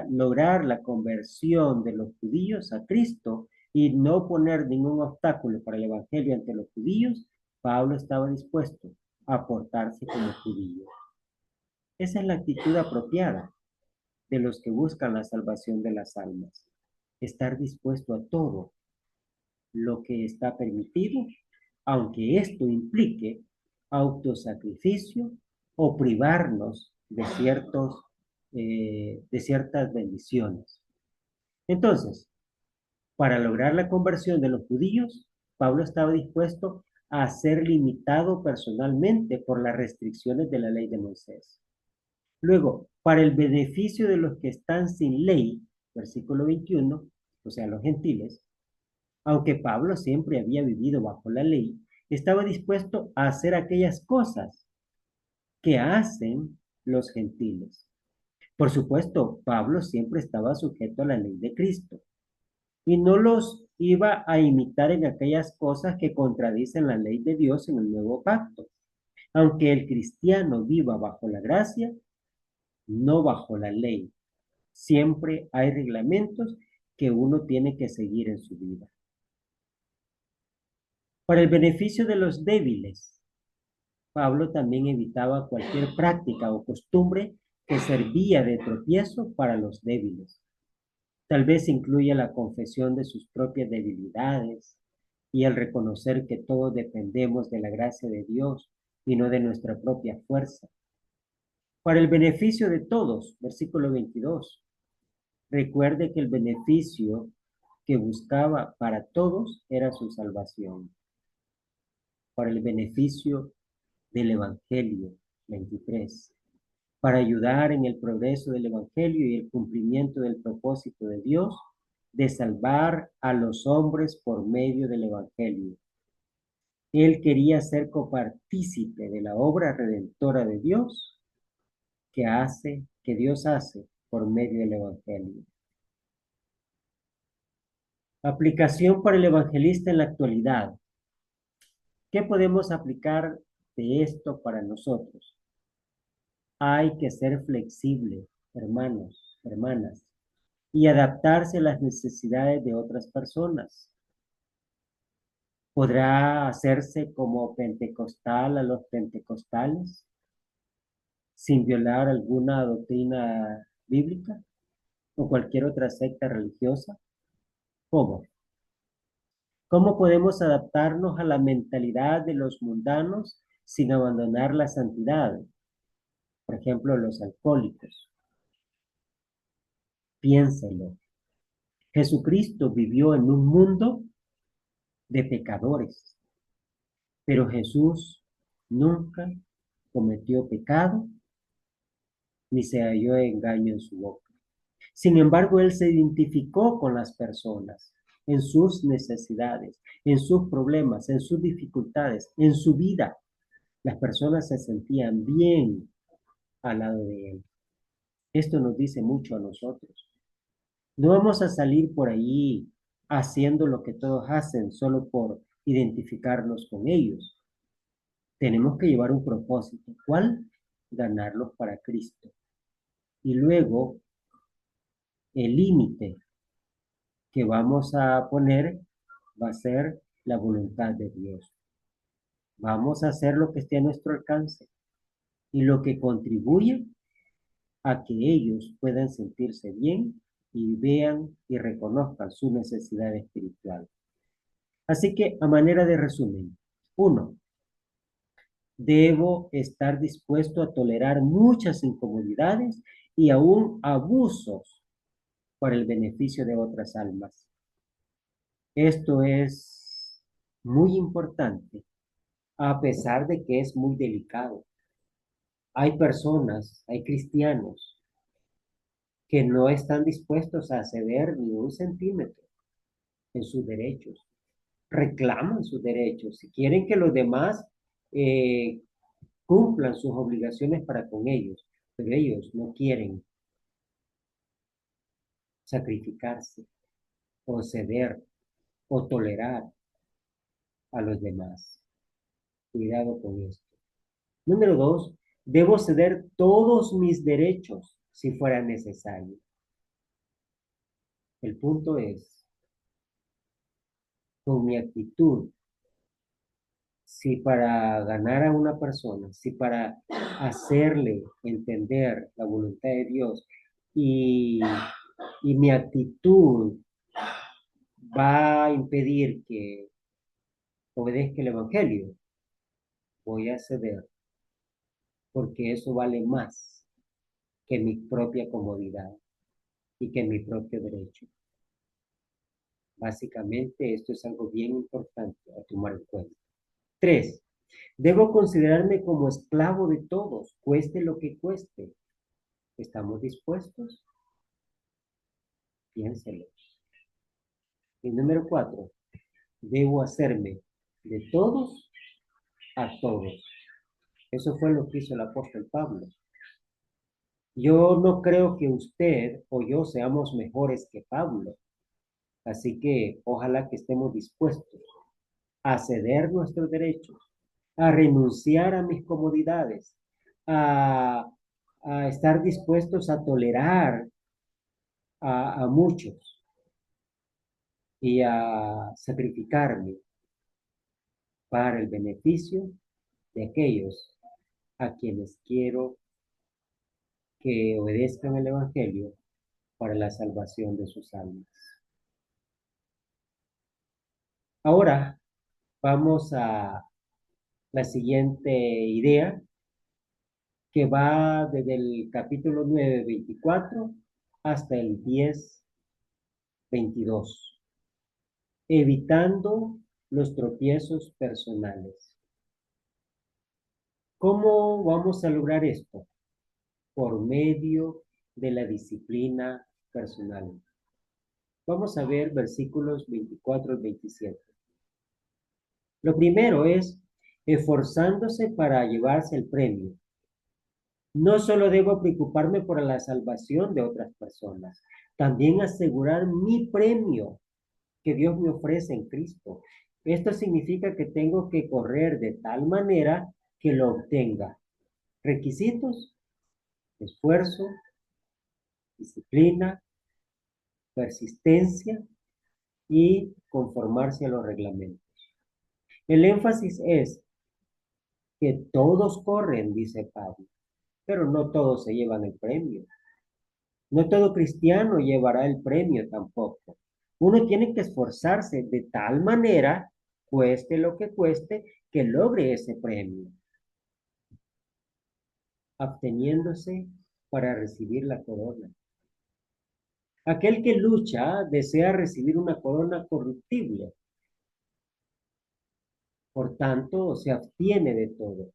lograr la conversión de los judíos a Cristo y no poner ningún obstáculo para el evangelio ante los judíos, Pablo estaba dispuesto a portarse como judío. Esa es la actitud apropiada de los que buscan la salvación de las almas. Estar dispuesto a todo lo que está permitido, aunque esto implique autosacrificio o privarnos de ciertas bendiciones. Entonces, Para lograr la conversión de los judíos, Pablo estaba dispuesto a ser limitado personalmente por las restricciones de la ley de Moisés. Luego, para el beneficio de los que están sin ley, versículo 21, o sea, los gentiles, aunque Pablo siempre había vivido bajo la ley, estaba dispuesto a hacer aquellas cosas que hacen los gentiles. Por supuesto, Pablo siempre estaba sujeto a la ley de Cristo y no los iba a imitar en aquellas cosas que contradicen la ley de Dios en el nuevo pacto. Aunque el cristiano viva bajo la gracia, no bajo la ley. Siempre hay reglamentos que uno tiene que seguir en su vida. Para el beneficio de los débiles, Pablo también evitaba cualquier práctica o costumbre que servía de tropiezo para los débiles. Tal vez incluya la confesión de sus propias debilidades y el reconocer que todos dependemos de la gracia de Dios y no de nuestra propia fuerza. Para el beneficio de todos, versículo 22. Recuerde que el beneficio que buscaba para todos era su salvación. Para el beneficio del Evangelio, 23. Para ayudar en el progreso del Evangelio y el cumplimiento del propósito de Dios de salvar a los hombres por medio del Evangelio. Él quería ser copartícipe de la obra redentora de Dios que Dios hace por medio del Evangelio. Aplicación para el evangelista en la actualidad. ¿Qué podemos aplicar de esto para nosotros? Hay que ser flexible, hermanos, hermanas, y adaptarse a las necesidades de otras personas. ¿Podrá hacerse como pentecostal a los pentecostales sin violar alguna doctrina bíblica o cualquier otra secta religiosa? ¿Cómo? ¿Cómo podemos adaptarnos a la mentalidad de los mundanos sin abandonar la santidad? Por ejemplo, los alcohólicos. Piénselo. Jesucristo vivió en un mundo de pecadores, pero Jesús nunca cometió pecado ni se halló engaño en su boca. Sin embargo, él se identificó con las personas en sus necesidades, en sus problemas, en sus dificultades, en su vida. Las personas se sentían bien al lado de él. Esto nos dice mucho a nosotros. No vamos a salir por ahí haciendo lo que todos hacen solo por identificarnos con ellos. Tenemos que llevar un propósito. ¿Cuál? Ganarlos para Cristo. Y luego el límite que vamos a poner va a ser la voluntad de Dios. Vamos a hacer lo que esté a nuestro alcance y lo que contribuye a que ellos puedan sentirse bien y vean y reconozcan su necesidad espiritual. Así que, a manera de resumen, uno, debo estar dispuesto a tolerar muchas incomodidades y aún abusos por el beneficio de otras almas. Esto es muy importante, a pesar de que es muy delicado. Hay personas, hay cristianos que no están dispuestos a ceder ni un centímetro en sus derechos. Reclaman sus derechos. Si quieren que los demás eh, cumplan sus obligaciones para con ellos, pero ellos no quieren sacrificarse o ceder o tolerar a los demás. Cuidado con esto. Número dos, debo ceder todos mis derechos si fuera necesario. El punto es, con mi actitud, si para ganar a una persona, si para hacerle entender la voluntad de Dios y, y mi actitud va a impedir que obedezca el Evangelio, voy a ceder, porque eso vale más que mi propia comodidad y que mi propio derecho. Básicamente, esto es algo bien importante a tomar en cuenta. 3. Debo considerarme como esclavo de todos, cueste lo que cueste. ¿Estamos dispuestos? Piénselo. Y número 4. Debo hacerme de todos a todos. Eso fue lo que hizo el apóstol Pablo. Yo no creo que usted o yo seamos mejores que Pablo. Así que ojalá que estemos dispuestos a ceder nuestros derechos, a renunciar a mis comodidades, a, a estar dispuestos a tolerar a muchos y a sacrificarme para el beneficio de aquellos a quienes quiero que obedezcan el Evangelio para la salvación de sus almas. Ahora vamos a la siguiente idea que va desde el capítulo 9 24 hasta el 10 22, evitando los tropiezos personales. ¿Cómo vamos a lograr esto? Por medio de la disciplina personal. Vamos a ver versículos 24 y 27. Lo primero es esforzándose para llevarse el premio. No solo debo preocuparme por la salvación de otras personas, también asegurar mi premio que Dios me ofrece en Cristo. Esto significa que tengo que correr de tal manera que lo obtenga. Requisitos: esfuerzo, disciplina, persistencia y conformarse a los reglamentos. El énfasis es que todos corren, dice Pablo, pero no todos se llevan el premio. No todo cristiano llevará el premio tampoco. Uno tiene que esforzarse de tal manera, cueste lo que cueste, que logre ese premio, absteniéndose para recibir la corona. Aquel que lucha desea recibir una corona corruptible, por tanto se abstiene de todo,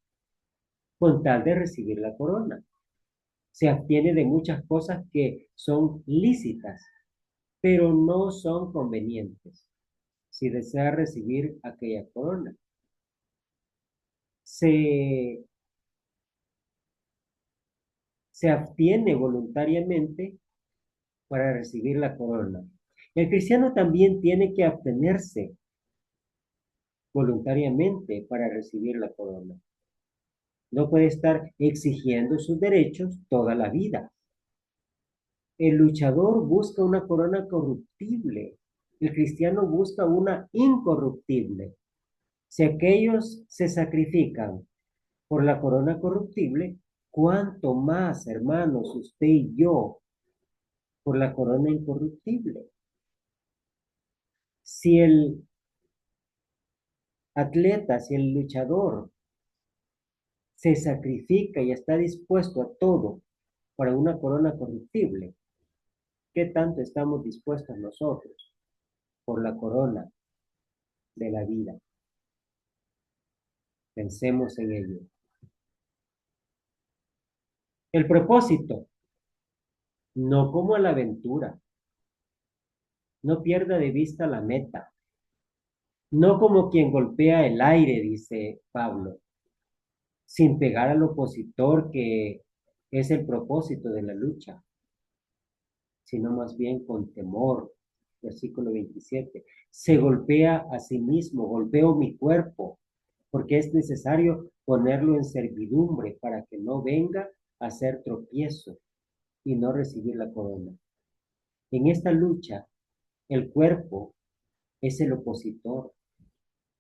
con tal de recibir la corona. Se abstiene de muchas cosas que son lícitas, pero no son convenientes si desea recibir aquella corona. Se, se abstiene voluntariamente para recibir la corona. El cristiano también tiene que abstenerse voluntariamente para recibir la corona. No puede estar exigiendo sus derechos toda la vida. El luchador busca una corona corruptible. El cristiano busca una incorruptible. Si aquellos se sacrifican por la corona corruptible, ¿cuánto más, hermanos, usted y yo, por la corona incorruptible? Si el atleta, si el luchador se sacrifica y está dispuesto a todo para una corona corruptible, ¿qué tanto estamos dispuestos nosotros por la corona de la vida? Pensemos en ello. El propósito, no como la aventura. No pierda de vista la meta. No como quien golpea el aire, dice Pablo, sin pegar al opositor, que es el propósito de la lucha, sino más bien con temor. Versículo 27. Se golpea a sí mismo, golpeo mi cuerpo, porque es necesario ponerlo en servidumbre para que no venga a hacer tropiezo y no recibir la corona. En esta lucha, el cuerpo es el opositor,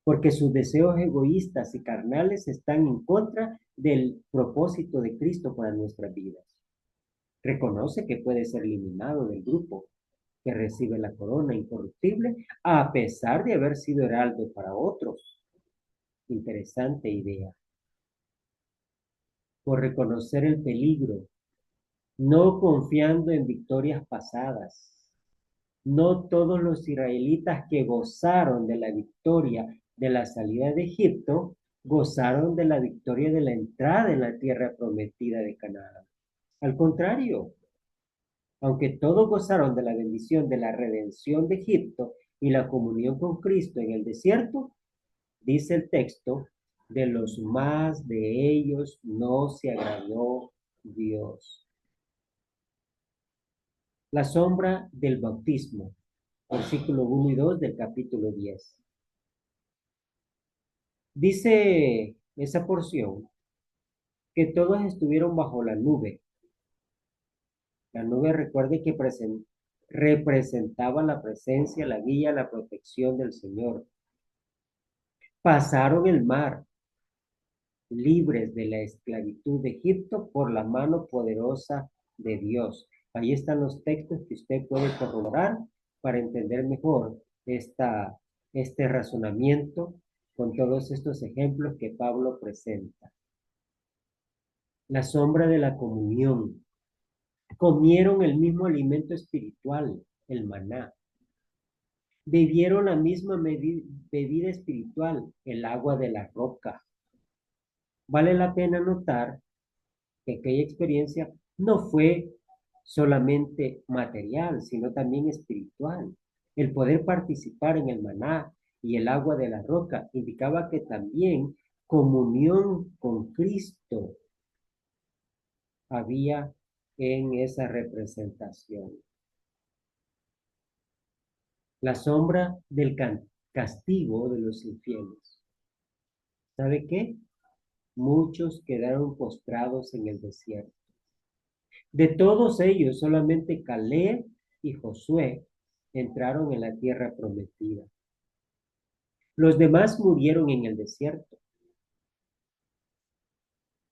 porque sus deseos egoístas y carnales están en contra del propósito de Cristo para nuestras vidas. Reconoce que puede ser eliminado del grupo que recibe la corona incorruptible a pesar de haber sido heraldo para otros. Interesante idea. Por reconocer el peligro, no confiando en victorias pasadas, No todos los israelitas que gozaron de la victoria de la salida de Egipto, gozaron de la victoria de la entrada en la tierra prometida de Canaán. Al contrario, aunque todos gozaron de la bendición de la redención de Egipto y la comunión con Cristo en el desierto, dice el texto, de los más de ellos no se agradó Dios. La sombra del bautismo, versículo 1 y 2 del capítulo 10. Dice esa porción que todos estuvieron bajo la nube. La nube, recuerde que representaba la presencia, la guía, la protección del Señor. Pasaron el mar, libres de la esclavitud de Egipto por la mano poderosa de Dios. Ahí están los textos que usted puede corroborar para entender mejor este razonamiento con todos estos ejemplos que Pablo presenta. La sombra de la comunión. Comieron el mismo alimento espiritual, el maná. Bebieron la misma bebida espiritual, el agua de la roca. Vale la pena notar que aquella experiencia no fue solamente material, sino también espiritual. El poder participar en el maná y el agua de la roca indicaba que también comunión con Cristo había en esa representación. La sombra del castigo de los infieles. ¿Sabe qué? Muchos quedaron postrados en el desierto. De todos ellos, solamente Caleb y Josué entraron en la tierra prometida. Los demás murieron en el desierto,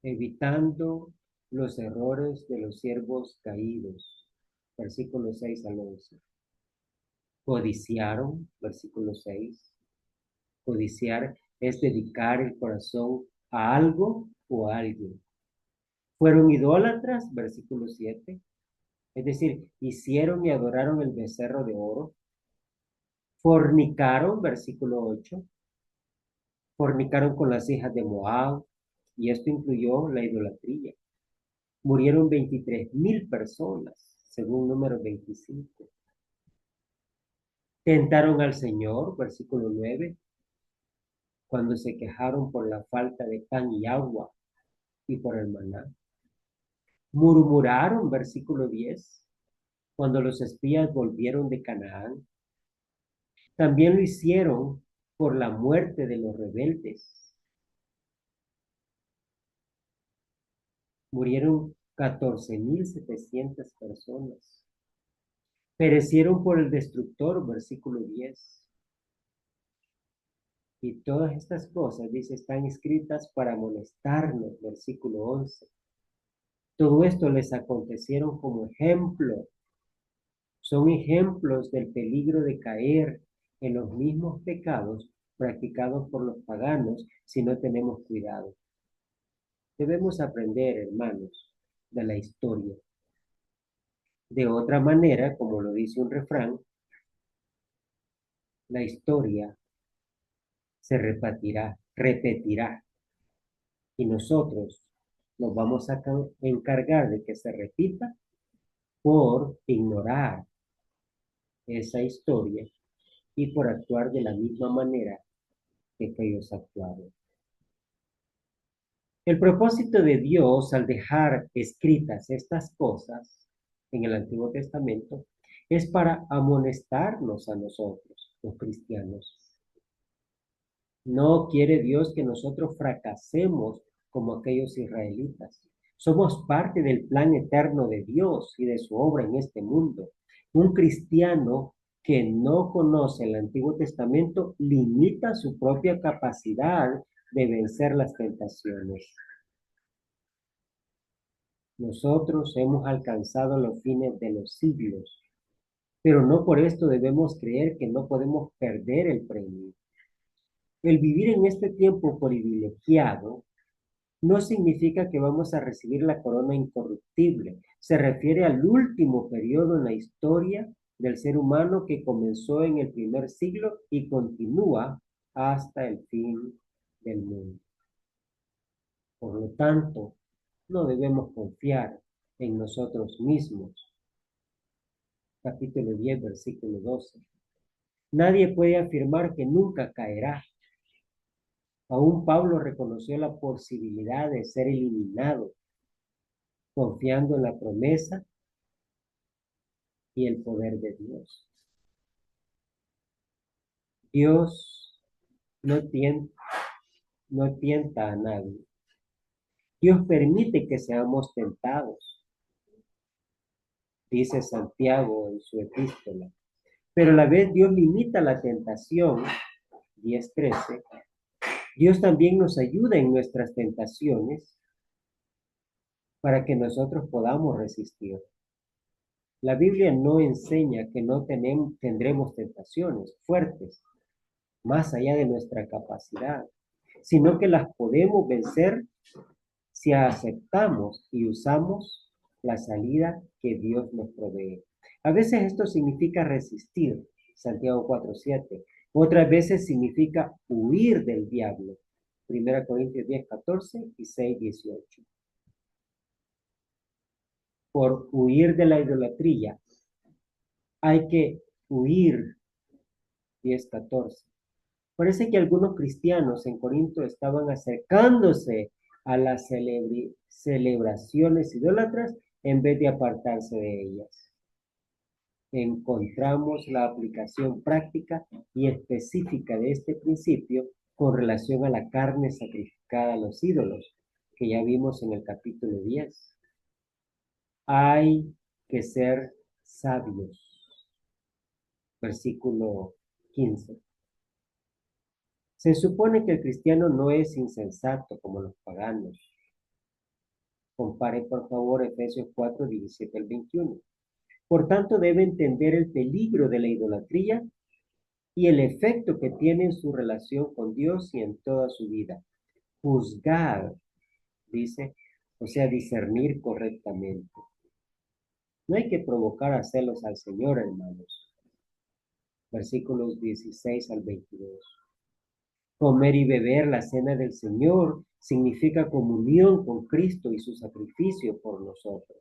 evitando los errores de los siervos caídos. Versículos 6 al 11. Codiciaron, versículo 6. Codiciar es dedicar el corazón a algo o a alguien. Fueron idólatras, versículo 7. Es decir, hicieron y adoraron el becerro de oro. Fornicaron, versículo 8. Fornicaron con las hijas de Moab, y esto incluyó la idolatría. Murieron 23,000 personas, según número 25. Tentaron al Señor, versículo 9, cuando se quejaron por la falta de pan y agua y por el maná. Murmuraron, versículo 10, cuando los espías volvieron de Canaán. También lo hicieron por la muerte de los rebeldes. Murieron 14,700 personas. Perecieron por el destructor, versículo 10. Y todas estas cosas, dice, están escritas para amonestarnos, versículo 11. Todo esto les acontecieron como ejemplo. Son ejemplos del peligro de caer en los mismos pecados practicados por los paganos si no tenemos cuidado. Debemos aprender, hermanos, de la historia. De otra manera, como lo dice un refrán, la historia se repetirá, y nosotros nos vamos a encargar de que se repita por ignorar esa historia y por actuar de la misma manera que ellos actuaron. El propósito de Dios al dejar escritas estas cosas en el Antiguo Testamento es para amonestarnos a nosotros, los cristianos. No quiere Dios que nosotros fracasemos como aquellos israelitas. Somos parte del plan eterno de Dios y de su obra en este mundo. Un cristiano que no conoce el Antiguo Testamento limita su propia capacidad de vencer las tentaciones. Nosotros hemos alcanzado los fines de los siglos, pero no por esto debemos creer que no podemos perder el premio. El vivir en este tiempo privilegiado no significa que vamos a recibir la corona incorruptible. Se refiere al último periodo en la historia del ser humano que comenzó en el primer siglo y continúa hasta el fin del mundo. Por lo tanto, no debemos confiar en nosotros mismos. Capítulo 10, versículo 12. Nadie puede afirmar que nunca caerá. Aún Pablo reconoció la posibilidad de ser eliminado, confiando en la promesa y el poder de Dios. Dios no tienta a nadie. Dios permite que seamos tentados, dice Santiago en su epístola. Pero a la vez Dios limita la tentación, 10:13. Dios también nos ayuda en nuestras tentaciones para que nosotros podamos resistir. La Biblia no enseña que no tendremos tentaciones fuertes, más allá de nuestra capacidad, sino que las podemos vencer si aceptamos y usamos la salida que Dios nos provee. A veces esto significa resistir, Santiago 4:7. Otras veces significa huir del diablo, 1 Corintios 10:14 y 6:18. Por huir de la idolatría hay que huir, 10:14. Parece que algunos cristianos en Corinto estaban acercándose a las celebraciones idólatras en vez de apartarse de ellas. Encontramos la aplicación práctica y específica de este principio con relación a la carne sacrificada a los ídolos, que ya vimos en el capítulo 10. Hay que ser sabios. Versículo 15. Se supone que el cristiano no es insensato como los paganos. Compare por favor Efesios 4:17 al 21. Por tanto, debe entender el peligro de la idolatría y el efecto que tiene en su relación con Dios y en toda su vida. Juzgar, dice, o sea, discernir correctamente. No hay que provocar a celos al Señor, hermanos. Versículos 16 al 22. Comer y beber la cena del Señor significa comunión con Cristo y su sacrificio por nosotros.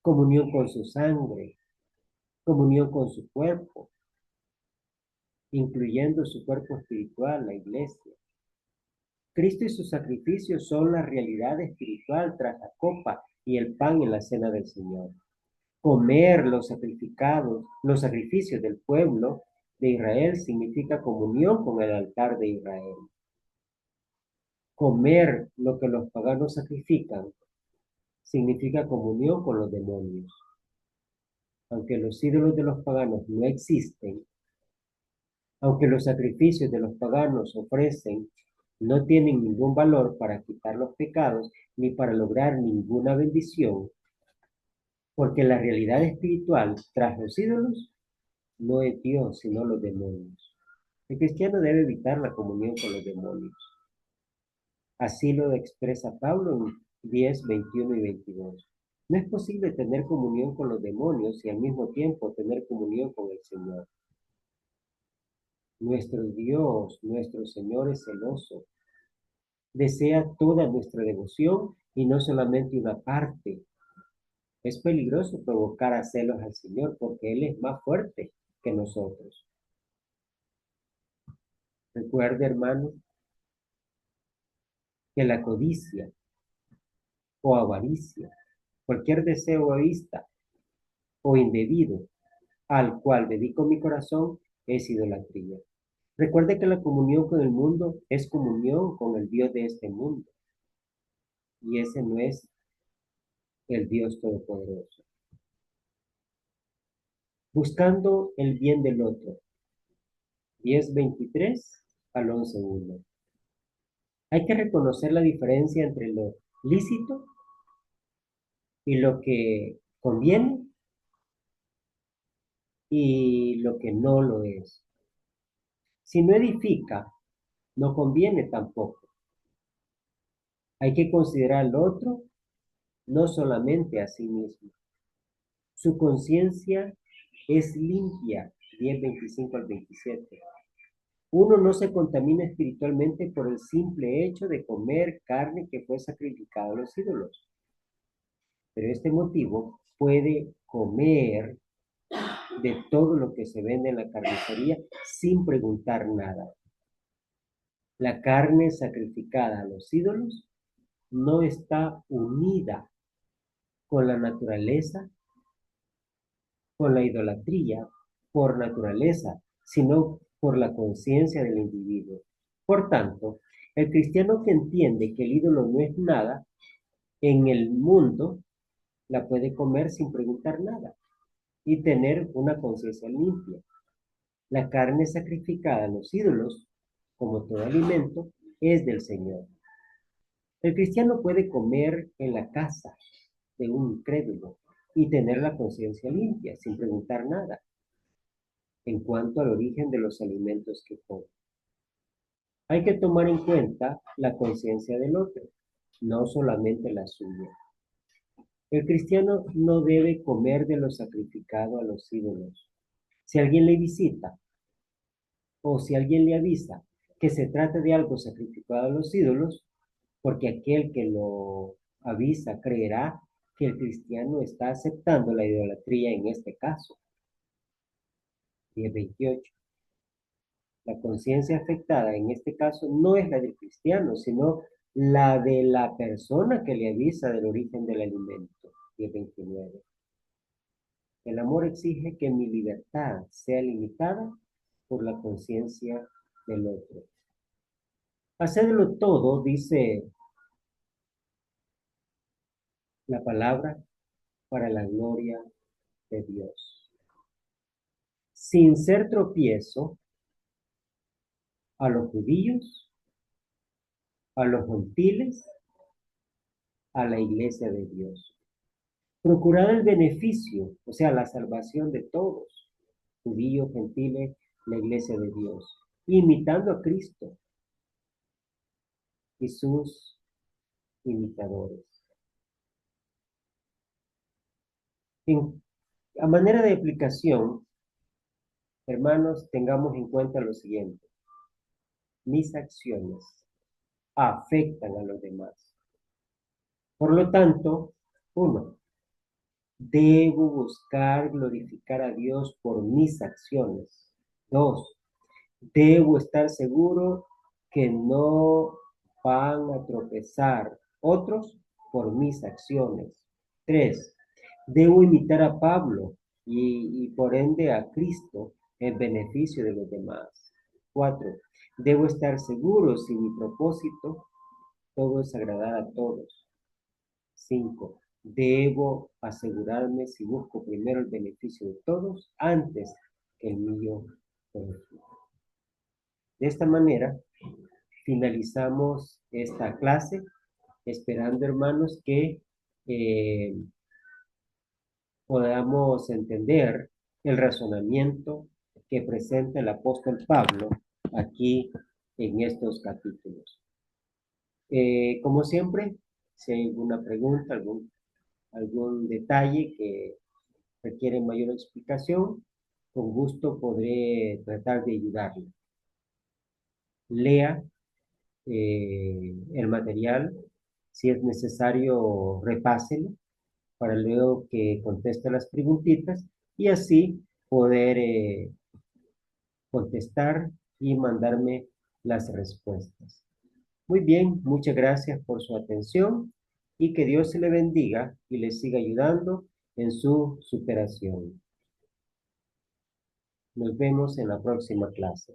Comunión con su sangre, comunión con su cuerpo, incluyendo su cuerpo espiritual, la iglesia. Cristo y su sacrificio son la realidad espiritual tras la copa y el pan en la cena del Señor. Comer los sacrificios del pueblo de Israel significa comunión con el altar de Israel. Comer lo que los paganos sacrifican significa comunión con los demonios. Aunque los ídolos de los paganos no existen, aunque los sacrificios de los paganos ofrecen no tienen ningún valor para quitar los pecados ni para lograr ninguna bendición, porque la realidad espiritual tras los ídolos no es Dios, sino los demonios. El cristiano debe evitar la comunión con los demonios. Así lo expresa Pablo en 10, 21 y 22. No es posible tener comunión con los demonios y al mismo tiempo tener comunión con el Señor. Nuestro Dios, nuestro Señor es celoso. Desea toda nuestra devoción y no solamente una parte. Es peligroso provocar a celos al Señor porque Él es más fuerte que nosotros. Recuerde, hermano, que la codicia o avaricia, cualquier deseo egoísta o indebido al cual dedico mi corazón, es idolatría. Recuerde que la comunión con el mundo es comunión con el Dios de este mundo. Y ese no es el Dios Todopoderoso. Buscando el bien del otro. 10:23 al 11:1. Hay que reconocer la diferencia entre lo lícito y lo que conviene y lo que no lo es. Si no edifica, no conviene tampoco. Hay que considerar al otro, no solamente a sí mismo. Su conciencia es limpia. 10:25 al 27. Uno no se contamina espiritualmente por el simple hecho de comer carne que fue sacrificada a los ídolos. Pero este motivo puede comer de todo lo que se vende en la carnicería sin preguntar nada. La carne sacrificada a los ídolos no está unida con la naturaleza, con la idolatría por naturaleza, sino por la conciencia del individuo. Por tanto, el cristiano que entiende que el ídolo no es nada en el mundo, la puede comer sin preguntar nada y tener una conciencia limpia. La carne sacrificada a los ídolos, como todo alimento, es del Señor. El cristiano puede comer en la casa de un incrédulo y tener la conciencia limpia sin preguntar nada en cuanto al origen de los alimentos que come. Hay que tomar en cuenta la conciencia del otro, no solamente la suya. El cristiano no debe comer de lo sacrificado a los ídolos. Si alguien le visita o si alguien le avisa que se trata de algo sacrificado a los ídolos, porque aquel que lo avisa creerá que el cristiano está aceptando la idolatría en este caso. 10:28. La conciencia afectada en este caso no es la del cristiano, sino la de la persona que le avisa del origen del alimento. 10:29. El amor exige que mi libertad sea limitada por la conciencia del otro. Hacedlo todo, dice la palabra, para la gloria de Dios, sin ser tropiezo a los judíos, a los gentiles, a la iglesia de Dios. Procurar el beneficio, o sea, la salvación de todos, judíos, gentiles, la iglesia de Dios, imitando a Cristo y sus imitadores. A manera de aplicación, hermanos, tengamos en cuenta lo siguiente. Mis acciones afectan a los demás. Por lo tanto, uno, debo buscar glorificar a Dios por mis acciones. Dos, debo estar seguro que no van a tropezar otros por mis acciones. Tres, debo imitar a Pablo y por ende a Cristo en beneficio de los demás. Cuatro, debo estar seguro si mi propósito todo es agradar a todos. 5. Debo asegurarme si busco primero el beneficio de todos antes que el mío propio. De esta manera, finalizamos esta clase, esperando, hermanos, que eh, podamos entender el razonamiento que presenta el apóstol Pablo aquí en estos capítulos. Como siempre, si hay alguna pregunta, algún detalle que requiere mayor explicación, con gusto podré tratar de ayudarle. Lea el material, si es necesario, repáselo para luego que conteste las preguntitas y así poder contestar y mandarme las respuestas. Muy bien, muchas gracias por su atención y que Dios se le bendiga y le siga ayudando en su superación. Nos vemos en la próxima clase.